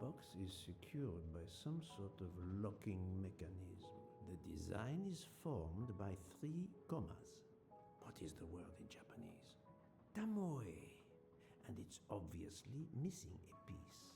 The box is secured by some sort of locking mechanism. The design is formed by 3 commas. What is the word in Japanese? Tamoe. And it's obviously missing a piece.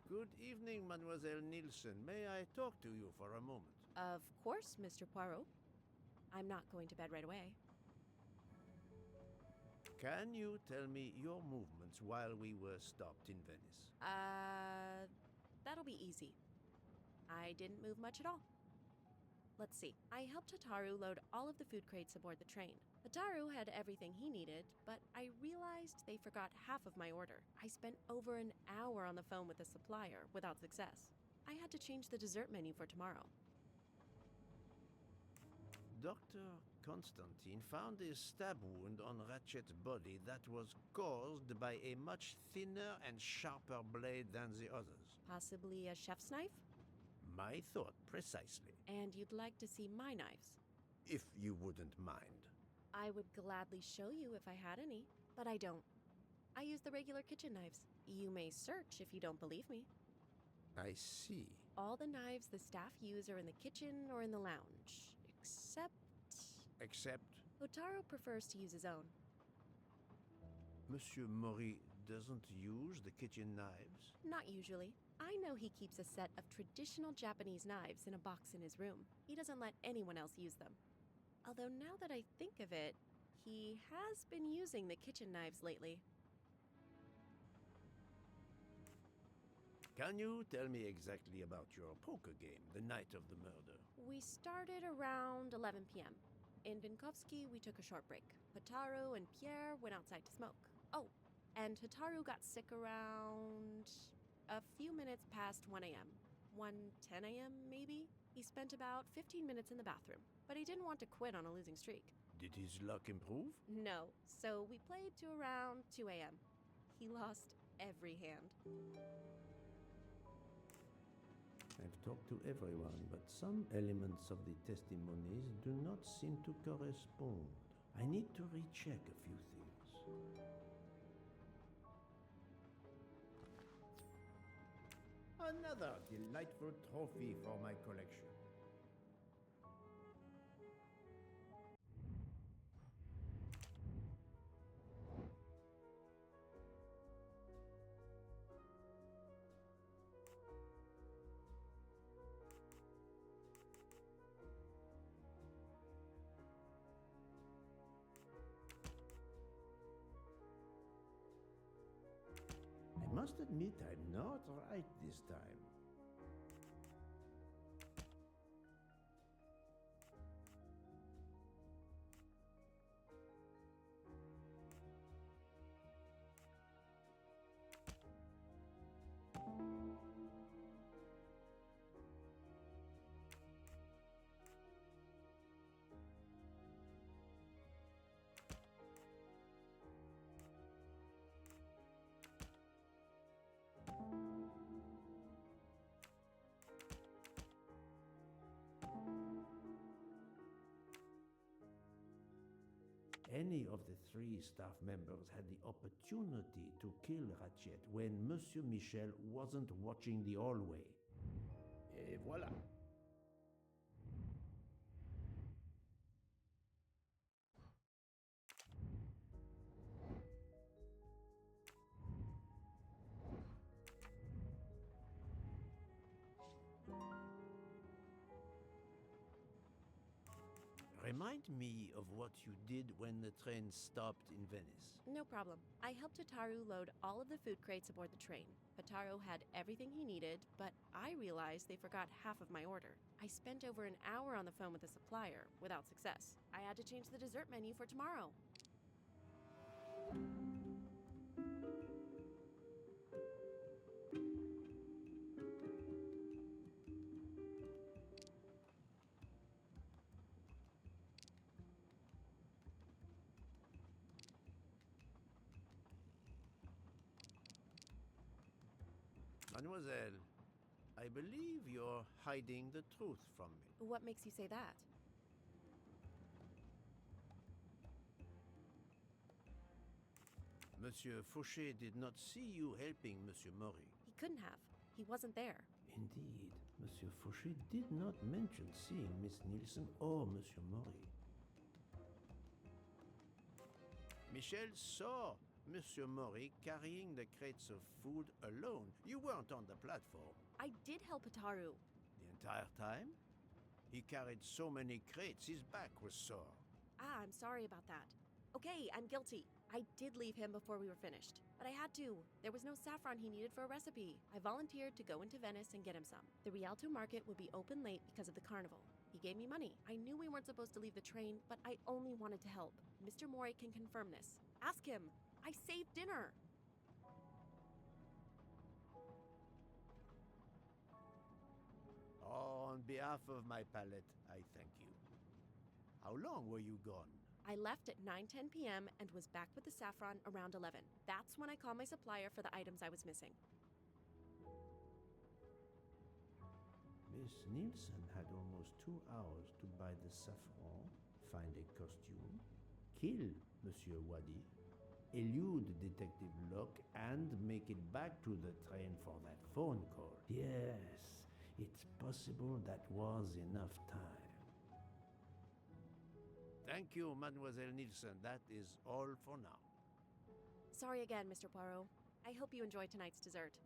Good evening, Mademoiselle Nielsen. May I talk to you for a moment? Of course, Mr. Poirot. I'm not going to bed right away. Can you tell me your movements while we were stopped in Venice? That'll be easy. I didn't move much at all. Let's see. I helped Hotaru load all of the food crates aboard the train. Hotaru had everything he needed, but I realized they forgot half of my order. I spent over an hour on the phone with the supplier without success. I had to change the dessert menu for tomorrow. Dr. Constantine found a stab wound on Ratchet's body that was caused by a much thinner and sharper blade than the others. Possibly a chef's knife? My thought, precisely. And you'd like to see my knives? If you wouldn't mind. I would gladly show you if I had any, but I don't. I use the regular kitchen knives. You may search if you don't believe me. I see. All the knives the staff use are in the kitchen or in the lounge, except... Except? Hotaru prefers to use his own. Monsieur Mori doesn't use the kitchen knives? Not usually. I know he keeps a set of traditional Japanese knives in a box in his room. He doesn't let anyone else use them. Although now that I think of it, he has been using the kitchen knives lately. Can you tell me exactly about your poker game the night of the murder? We started around 11 p.m. In Vinkovsky, we took a short break. Hotaru and Pierre went outside to smoke. Oh, and Hotaru got sick around a few minutes past 1 a.m. 1:10 a.m., maybe? He spent about 15 minutes in the bathroom, but he didn't want to quit on a losing streak. Did his luck improve? No, so we played to around 2 a.m. He lost every hand. I've talked to everyone, but some elements of the testimonies do not seem to correspond. I need to recheck a few things. Another delightful trophy for my collection. I must admit I'm not right this time. Any of the three staff members had the opportunity to kill Ratchet when Monsieur Michel wasn't watching the hallway. Et voilà. Remind me of what you did when the train stopped in Venice. No problem. I helped Hotaru load all of the food crates aboard the train. Hotaru had everything he needed, but I realized they forgot half of my order. I spent over an hour on the phone with the supplier, without success. I had to change the dessert menu for tomorrow. Mademoiselle, I believe you're hiding the truth from me. What makes you say that? Monsieur Fauché did not see you helping Monsieur Maury. He couldn't have. He wasn't there. Indeed, Monsieur Fauché did not mention seeing Miss Nielsen or Monsieur Maury. Michel saw Monsieur Maury carrying the crates of food alone. You weren't on the platform. I did help Hotaru. The entire time? He carried so many crates, his back was sore. I'm sorry about that. Okay, I'm guilty. I did leave him before we were finished, but I had to. There was no saffron he needed for a recipe. I volunteered to go into Venice and get him some. The Rialto market would be open late because of the carnival. He gave me money. I knew we weren't supposed to leave the train, but I only wanted to help. Mr. Mori can confirm this. Ask him. I saved dinner. On behalf of my palate, I thank you. How long were you gone? I left at 9:10 p.m. and was back with the saffron around 11. That's when I called my supplier for the items I was missing. Miss Nielsen had almost 2 hours to buy the saffron, find a costume, kill Monsieur Wadi, elude Detective Locke, and make it back to the train for that phone call. Yes, it's possible that was enough time. Thank you, Mademoiselle Nielsen. That is all for now. Sorry again, Mr. Poirot. I hope you enjoy tonight's dessert.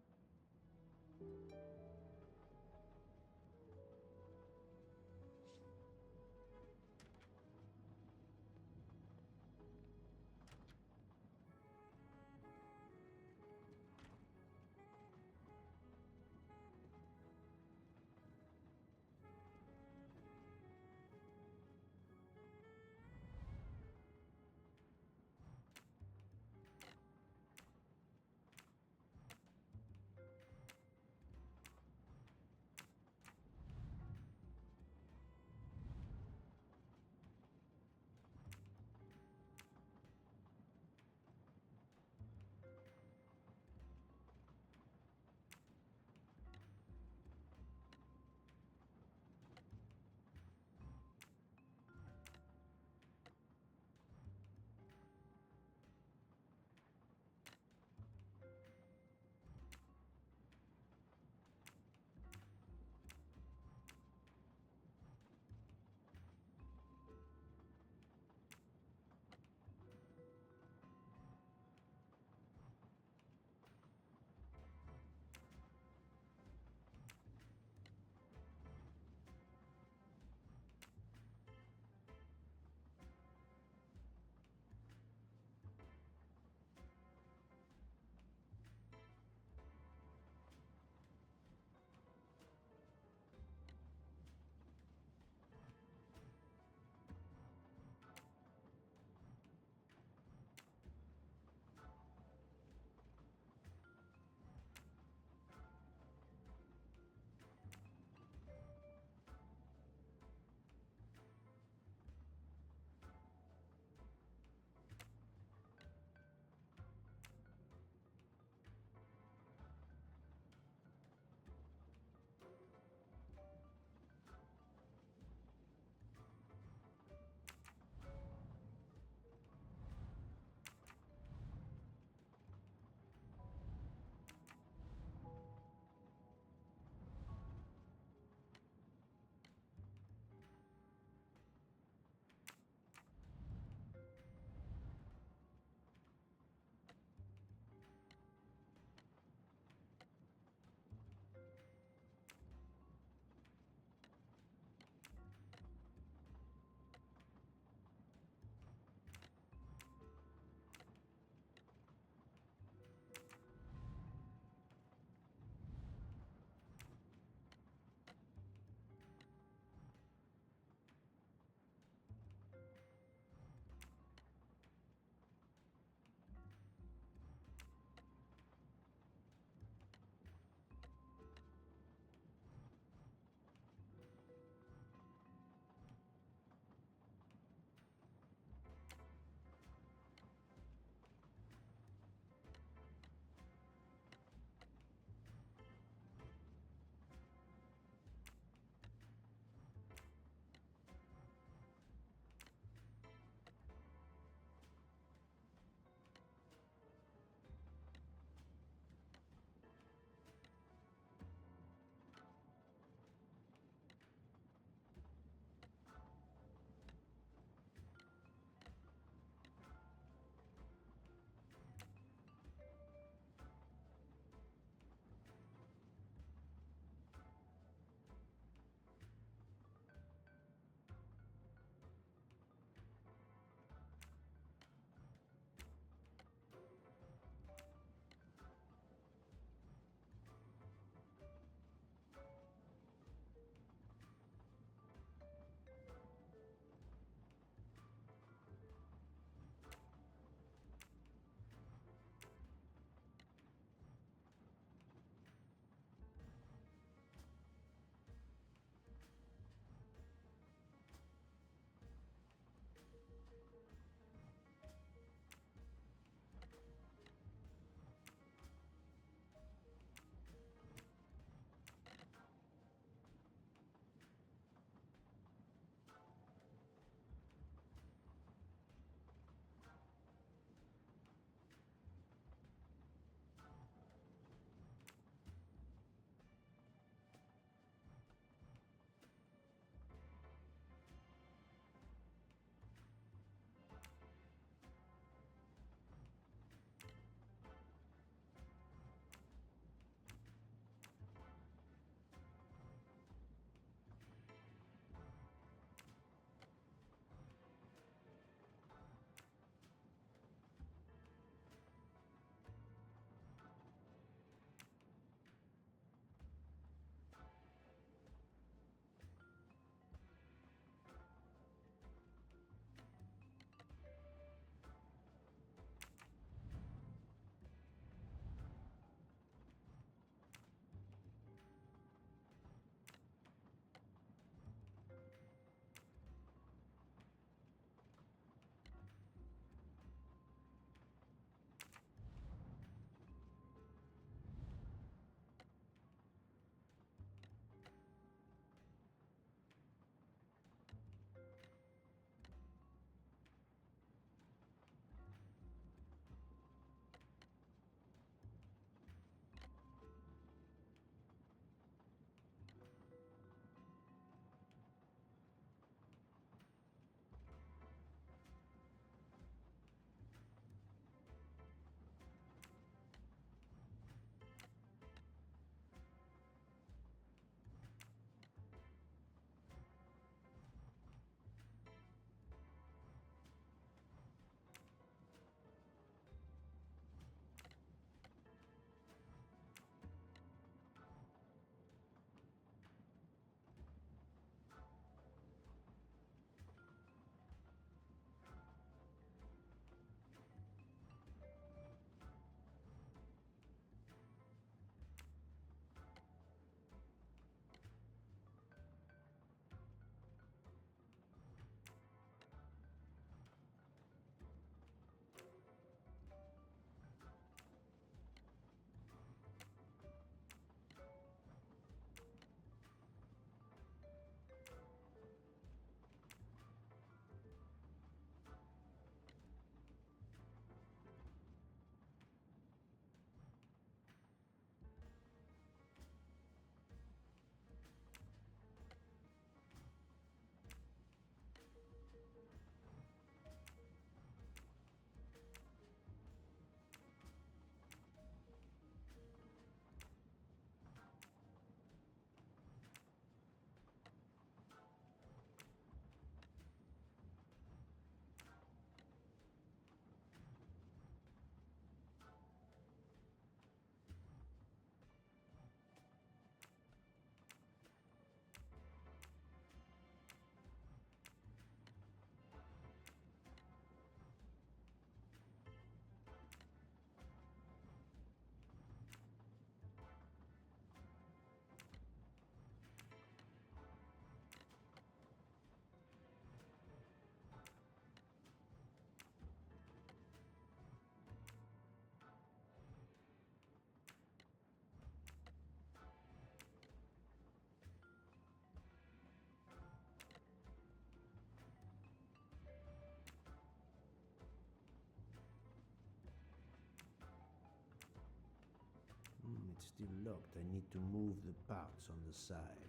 still locked. I need to move the parts on the side.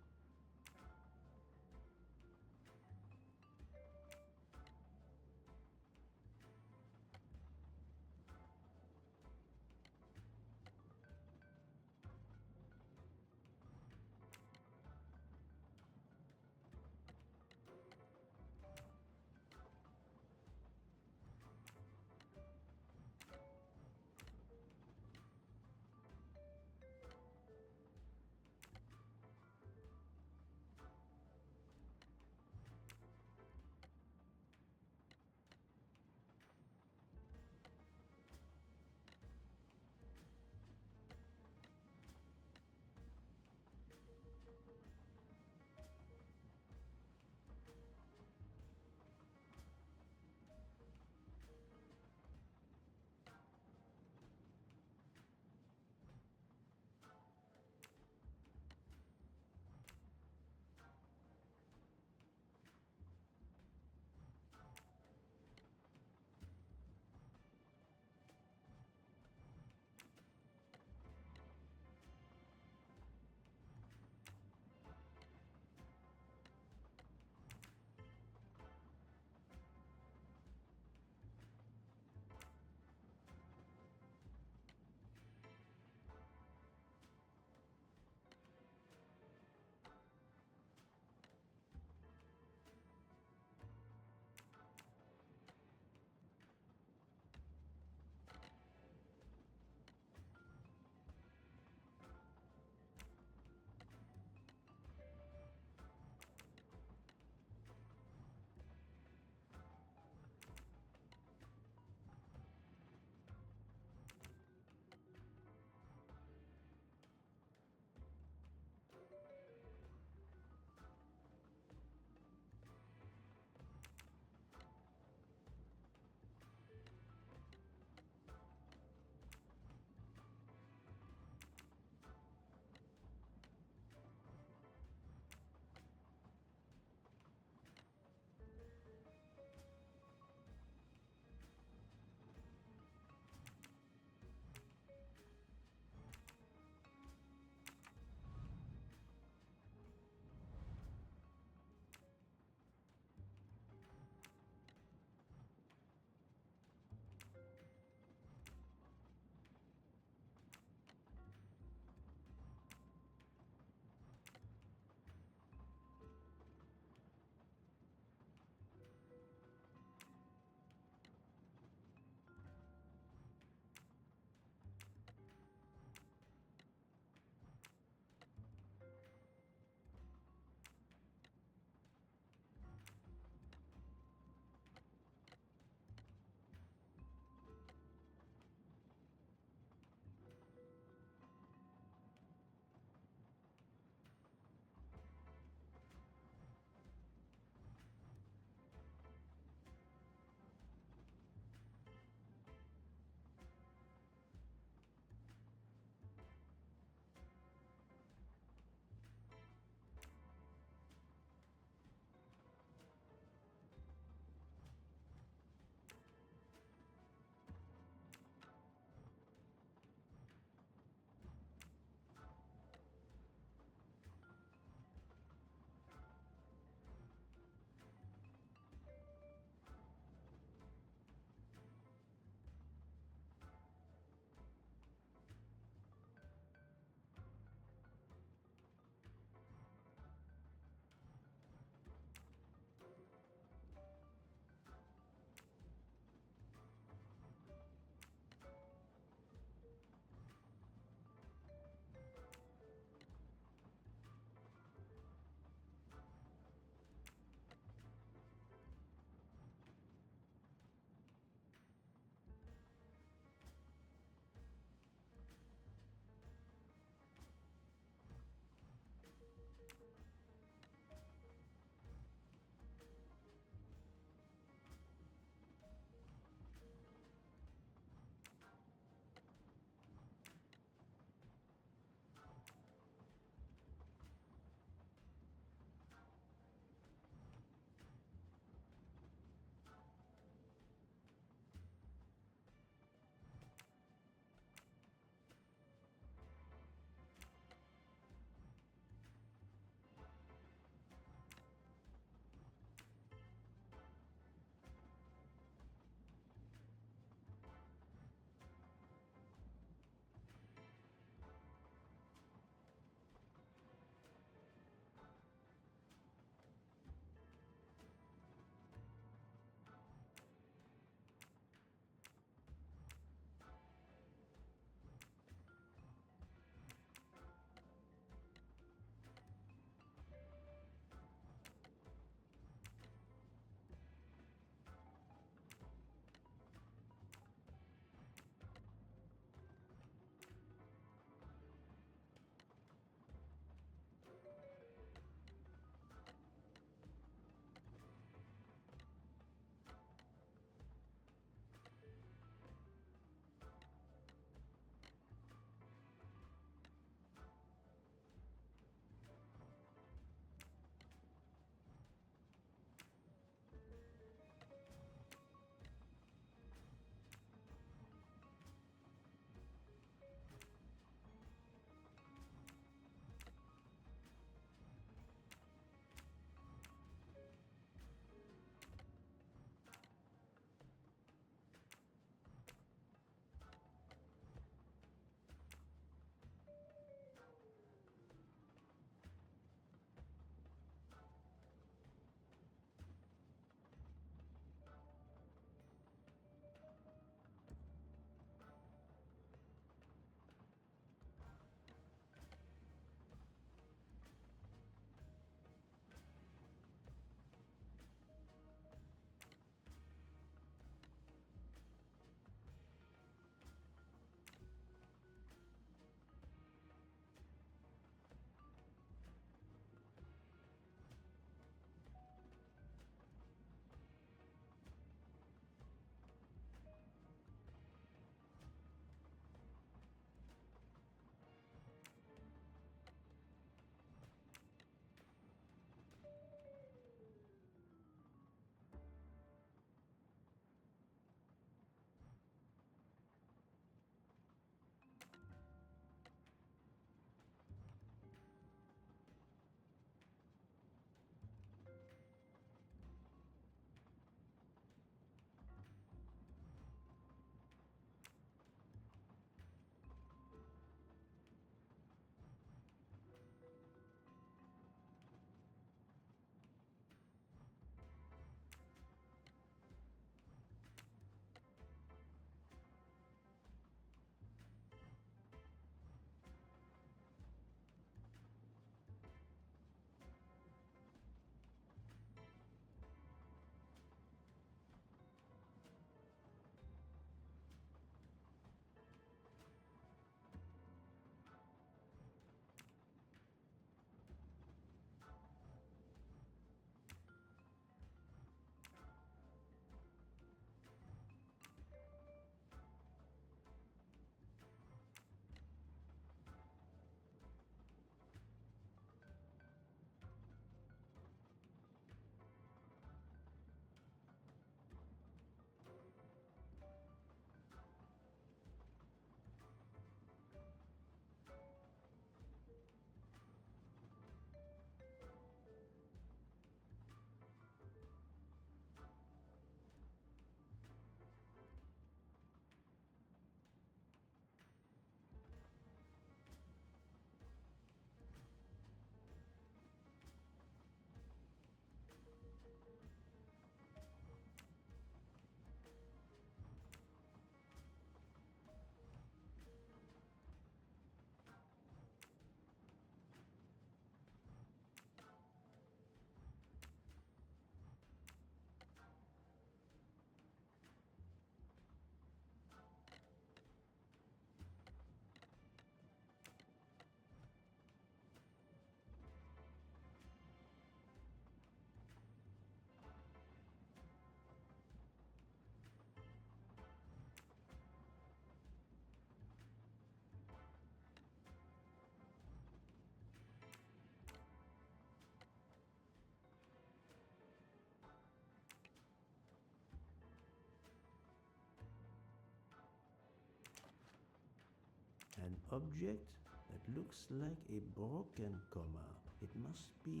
object that looks like a broken comma. It must be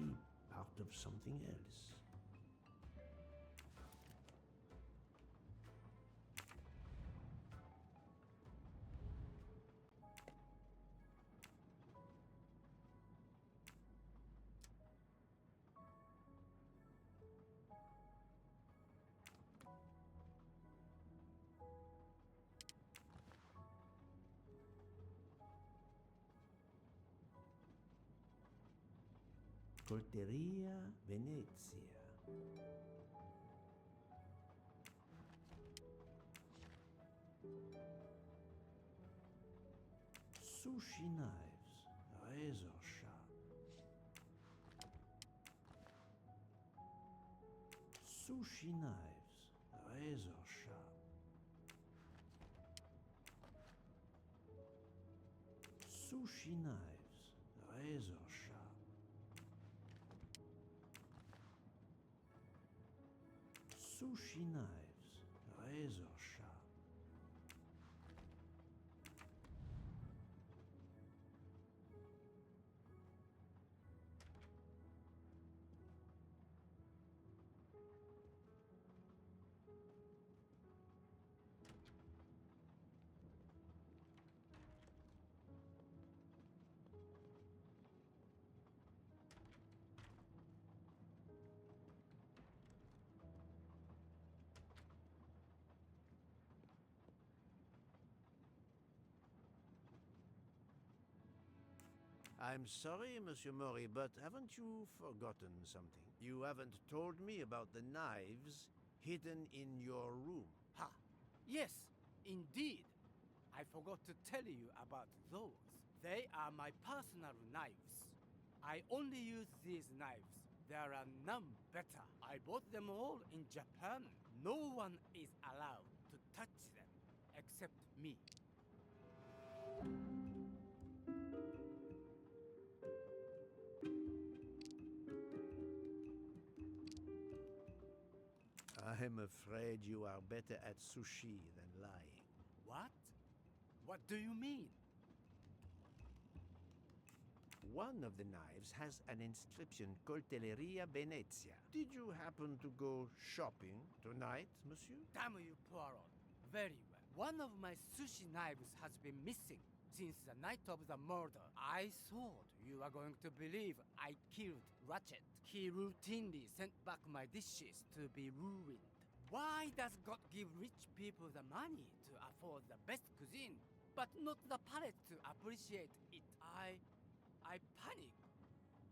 part of something else. Colteria Venezia. Sushi knives, razor sharp. Sushi knives, razor sharp. Sushi knives, razor sharp. Sushi knives, razor sharp. I'm sorry, Monsieur Mori, but haven't you forgotten something? You haven't told me about the knives hidden in your room. Ha! Yes, indeed. I forgot to tell you about those. They are my personal knives. I only use these knives. There are none better. I bought them all in Japan. No one is allowed to touch them except me. I'm afraid you are better at sushi than lying. What? What do you mean? One of the knives has an inscription Coltelleria Venezia. Did you happen to go shopping tonight, monsieur? Damn you, Poirot. Very well. One of my sushi knives has been missing since the night of the murder. I thought you were going to believe I killed Ratchet. He routinely sent back my dishes to be ruined. Why does God give rich people the money to afford the best cuisine, but not the palate to appreciate it? I panic.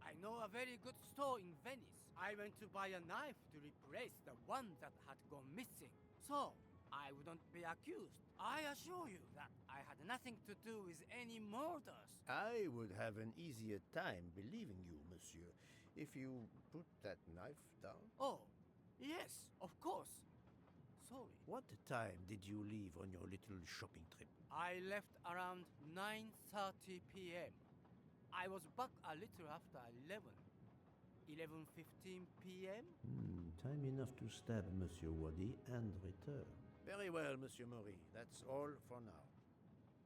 I know a very good store in Venice. I went to buy a knife to replace the one that had gone missing, so I wouldn't be accused. I assure you that I had nothing to do with any murders. I would have an easier time believing you, monsieur, if you put that knife down. Oh, yes, of course. Sorry. What time did you leave on your little shopping trip? I left around 9:30 p.m. I was back a little after 11. 11:15 p.m.? Time enough to stab Monsieur Wadi and return. Very well, Monsieur Mori. That's all for now.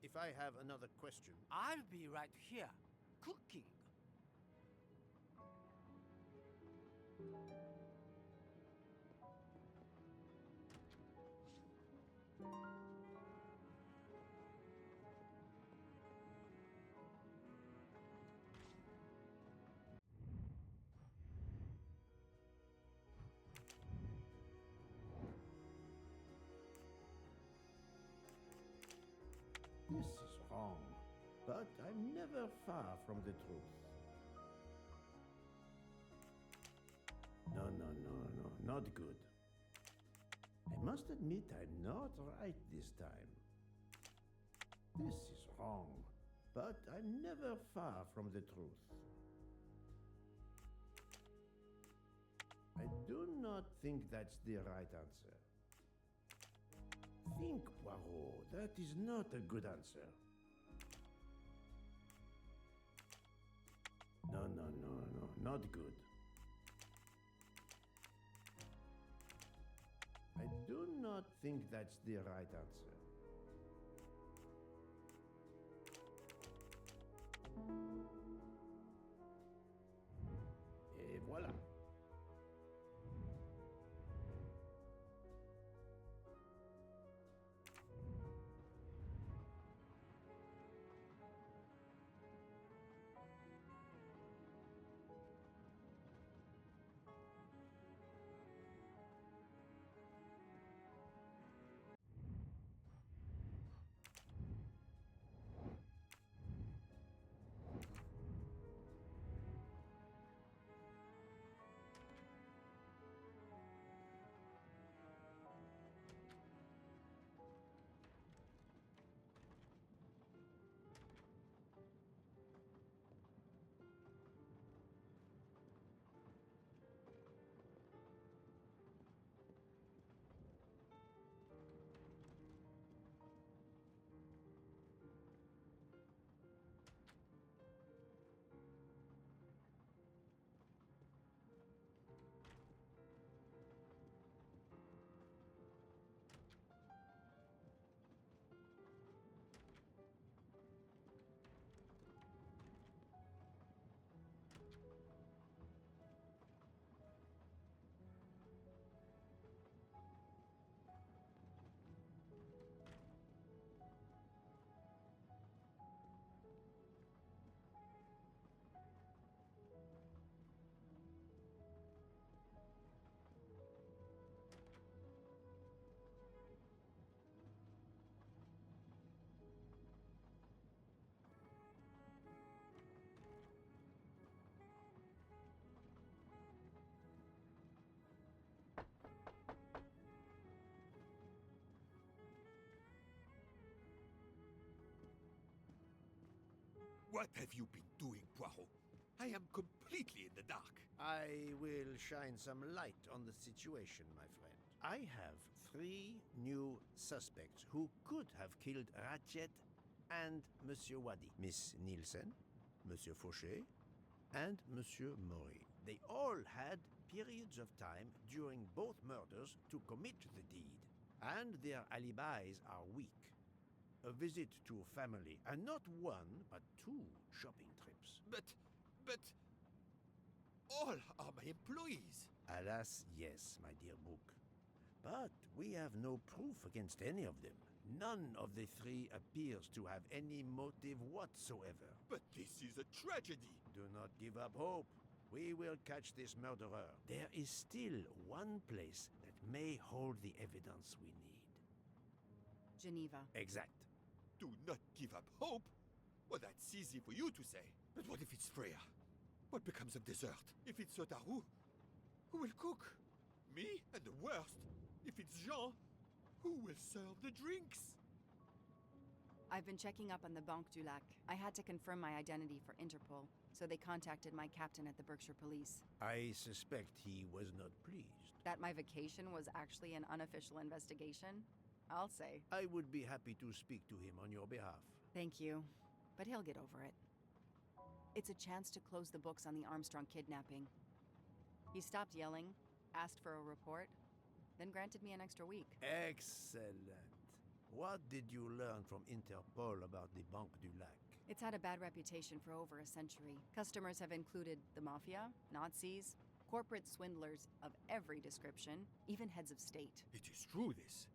If I have another question... I'll be right here, cooking. This is wrong, but I'm never far from the truth. No, not good. I must admit I'm not right this time. This is wrong, but I'm never far from the truth. I do not think that's the right answer. Think, Poirot, that is not a good answer. No, not good. I do not think that's the right answer. Voilà. What have you been doing, Poirot? I am completely in the dark. I will shine some light on the situation, my friend. I have 3 new suspects who could have killed Ratchet and Monsieur Wadi. Miss Nielsen, Monsieur Fauché, and Monsieur Maury. They all had periods of time during both murders to commit the deed, and their alibis are weak. A visit to family, and not 1, but 2 shopping trips. But all are my employees. Alas, yes, my dear Book. But we have no proof against any of them. None of the 3 appears to have any motive whatsoever. But this is a tragedy. Do not give up hope. We will catch this murderer. There is still one place that may hold the evidence we need. Geneva. Exact. Do not give up hope? Well, that's easy for you to say. But what if it's Freya? What becomes of dessert? If it's Sotaru, who will cook? Me? And the worst, if it's Jean, who will serve the drinks? I've been checking up on the Banque Du Lac. I had to confirm my identity for Interpol, so they contacted my captain at the Berkshire Police. I suspect he was not pleased. That my vacation was actually an unofficial investigation? I'll say. I would be happy to speak to him on your behalf. Thank you, but he'll get over it. It's a chance to close the books on the Armstrong kidnapping. He stopped yelling, asked for a report, then granted me an extra week. Excellent. What did you learn from Interpol about the Banque Du Lac? It's had a bad reputation for over a century. Customers have included the mafia, Nazis, corporate swindlers of every description, even heads of state. It is true, this.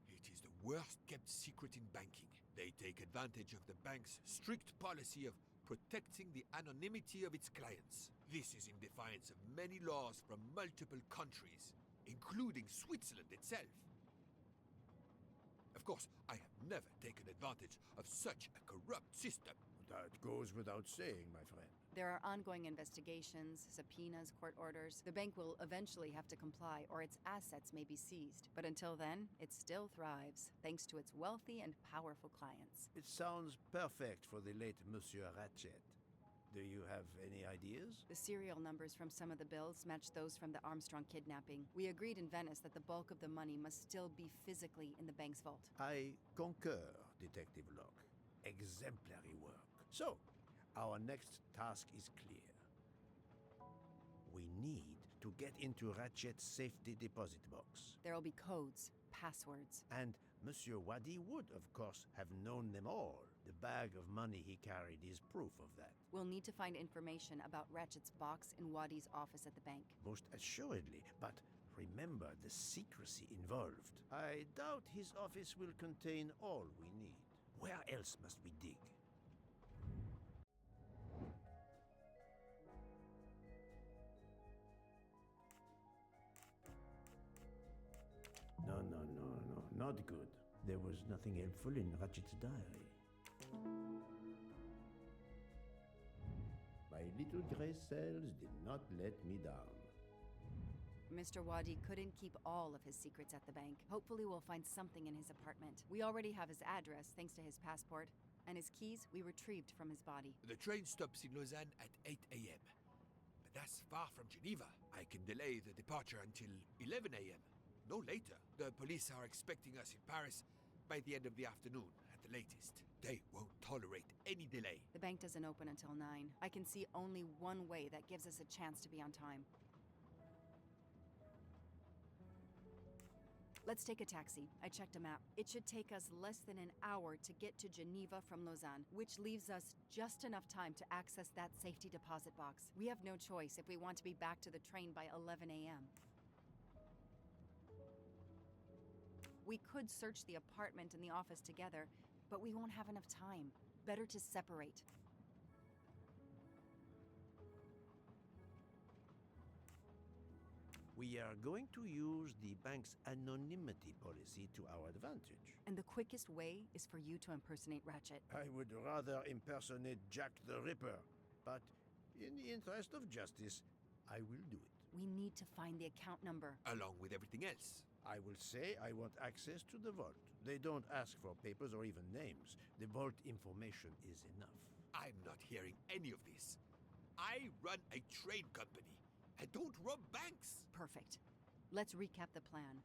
It is the worst-kept secret in banking. They take advantage of the bank's strict policy of protecting the anonymity of its clients. This is in defiance of many laws from multiple countries, including Switzerland itself. Of course, I have never taken advantage of such a corrupt system. That goes without saying, my friend. There are ongoing investigations, subpoenas, court orders. The bank will eventually have to comply, or its assets may be seized. But until then, it still thrives, thanks to its wealthy and powerful clients. It sounds perfect for the late Monsieur Ratchet. Do you have any ideas? The serial numbers from some of the bills match those from the Armstrong kidnapping. We agreed in Venice that the bulk of the money must still be physically in the bank's vault. I concur, Detective Locke. Exemplary work. So, our next task is clear. We need to get into Ratchet's safety deposit box. There'll be codes, passwords. And Monsieur Wadi would, of course, have known them all. The bag of money he carried is proof of that. We'll need to find information about Ratchet's box in Wadi's office at the bank. Most assuredly, but remember the secrecy involved. I doubt his office will contain all we need. Where else must we dig? No, not good. There was nothing helpful in Ratchet's diary. My little gray cells did not let me down. Mr. Wadi couldn't keep all of his secrets at the bank. Hopefully we'll find something in his apartment. We already have his address, thanks to his passport, and his keys we retrieved from his body. The train stops in Lausanne at 8 a.m. But that's far from Geneva. I can delay the departure until 11 a.m. No later. The police are expecting us in Paris by the end of the afternoon, at the latest. They won't tolerate any delay. The bank doesn't open until 9. I can see only one way that gives us a chance to be on time. Let's take a taxi. I checked a map. It should take us less than an hour to get to Geneva from Lausanne, which leaves us just enough time to access that safety deposit box. We have no choice if we want to be back to the train by 11 a.m. We could search the apartment and the office together, but we won't have enough time. Better to separate. We are going to use the bank's anonymity policy to our advantage. And the quickest way is for you to impersonate Ratchet. I would rather impersonate Jack the Ripper, but in the interest of justice, I will do it. We need to find the account number. Along with everything else. I will say I want access to the vault. They don't ask for papers or even names. The vault information is enough. I'm not hearing any of this. I run a train company. I don't rob banks. Perfect. Let's recap the plan.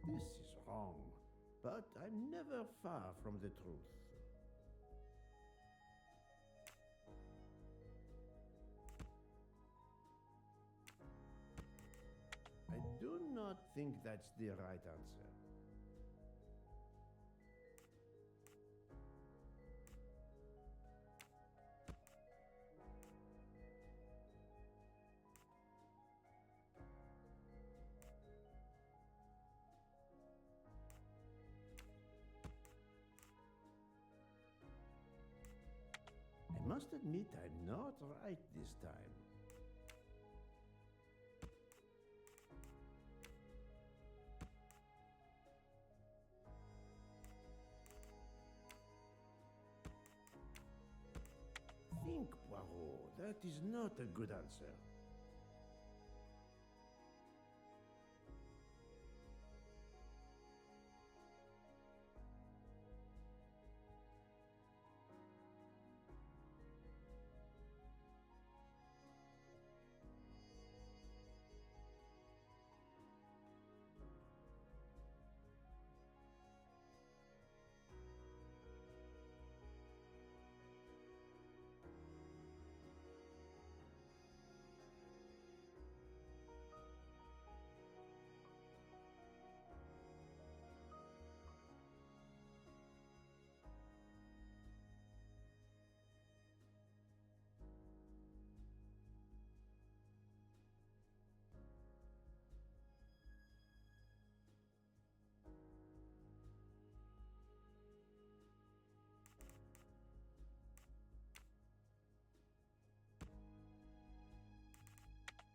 This is wrong, but I'm never far from the truth. I do not think that's the right answer. I must admit I'm not right this time. Think, Poirot. That is not a good answer.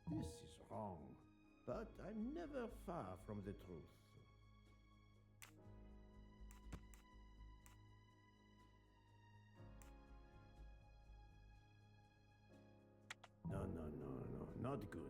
This is wrong, but I'm never far from the truth. Not good.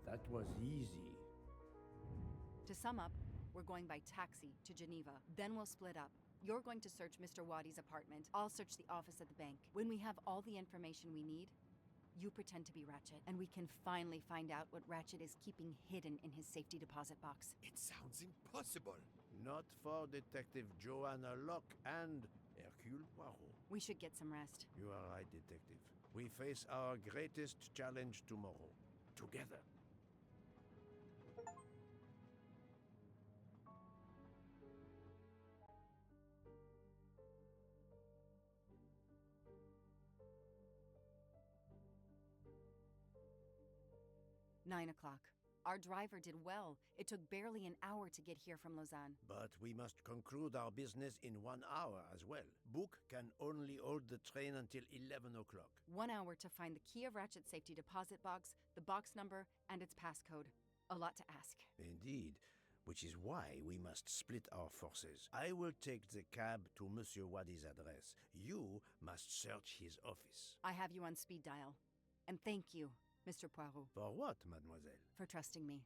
That was easy. To sum up, we're going by taxi to Geneva. Then we'll split up. You're going to search Mr. Wadi's apartment. I'll search the office at the bank. When we have all the information we need, you pretend to be Ratchet, and we can finally find out what Ratchet is keeping hidden in his safety deposit box. It sounds impossible. Not for Detective Joanna Locke and Hercule Poirot. We should get some rest. You are right, Detective. We face our greatest challenge tomorrow. Together. Nine o'clock. Our driver did well. It took barely an hour to get here from Lausanne. But we must conclude our business in 1 hour as well. Book can only hold the train until 11 o'clock. 1 hour to find the key of Ratchet's safety deposit box, the box number, and its passcode. A lot to ask. Indeed, which is why we must split our forces. I will take the cab to Monsieur Wadi's address. You must search his office. I have you on speed dial. And thank you, Mr. Poirot. For what, mademoiselle? For trusting me.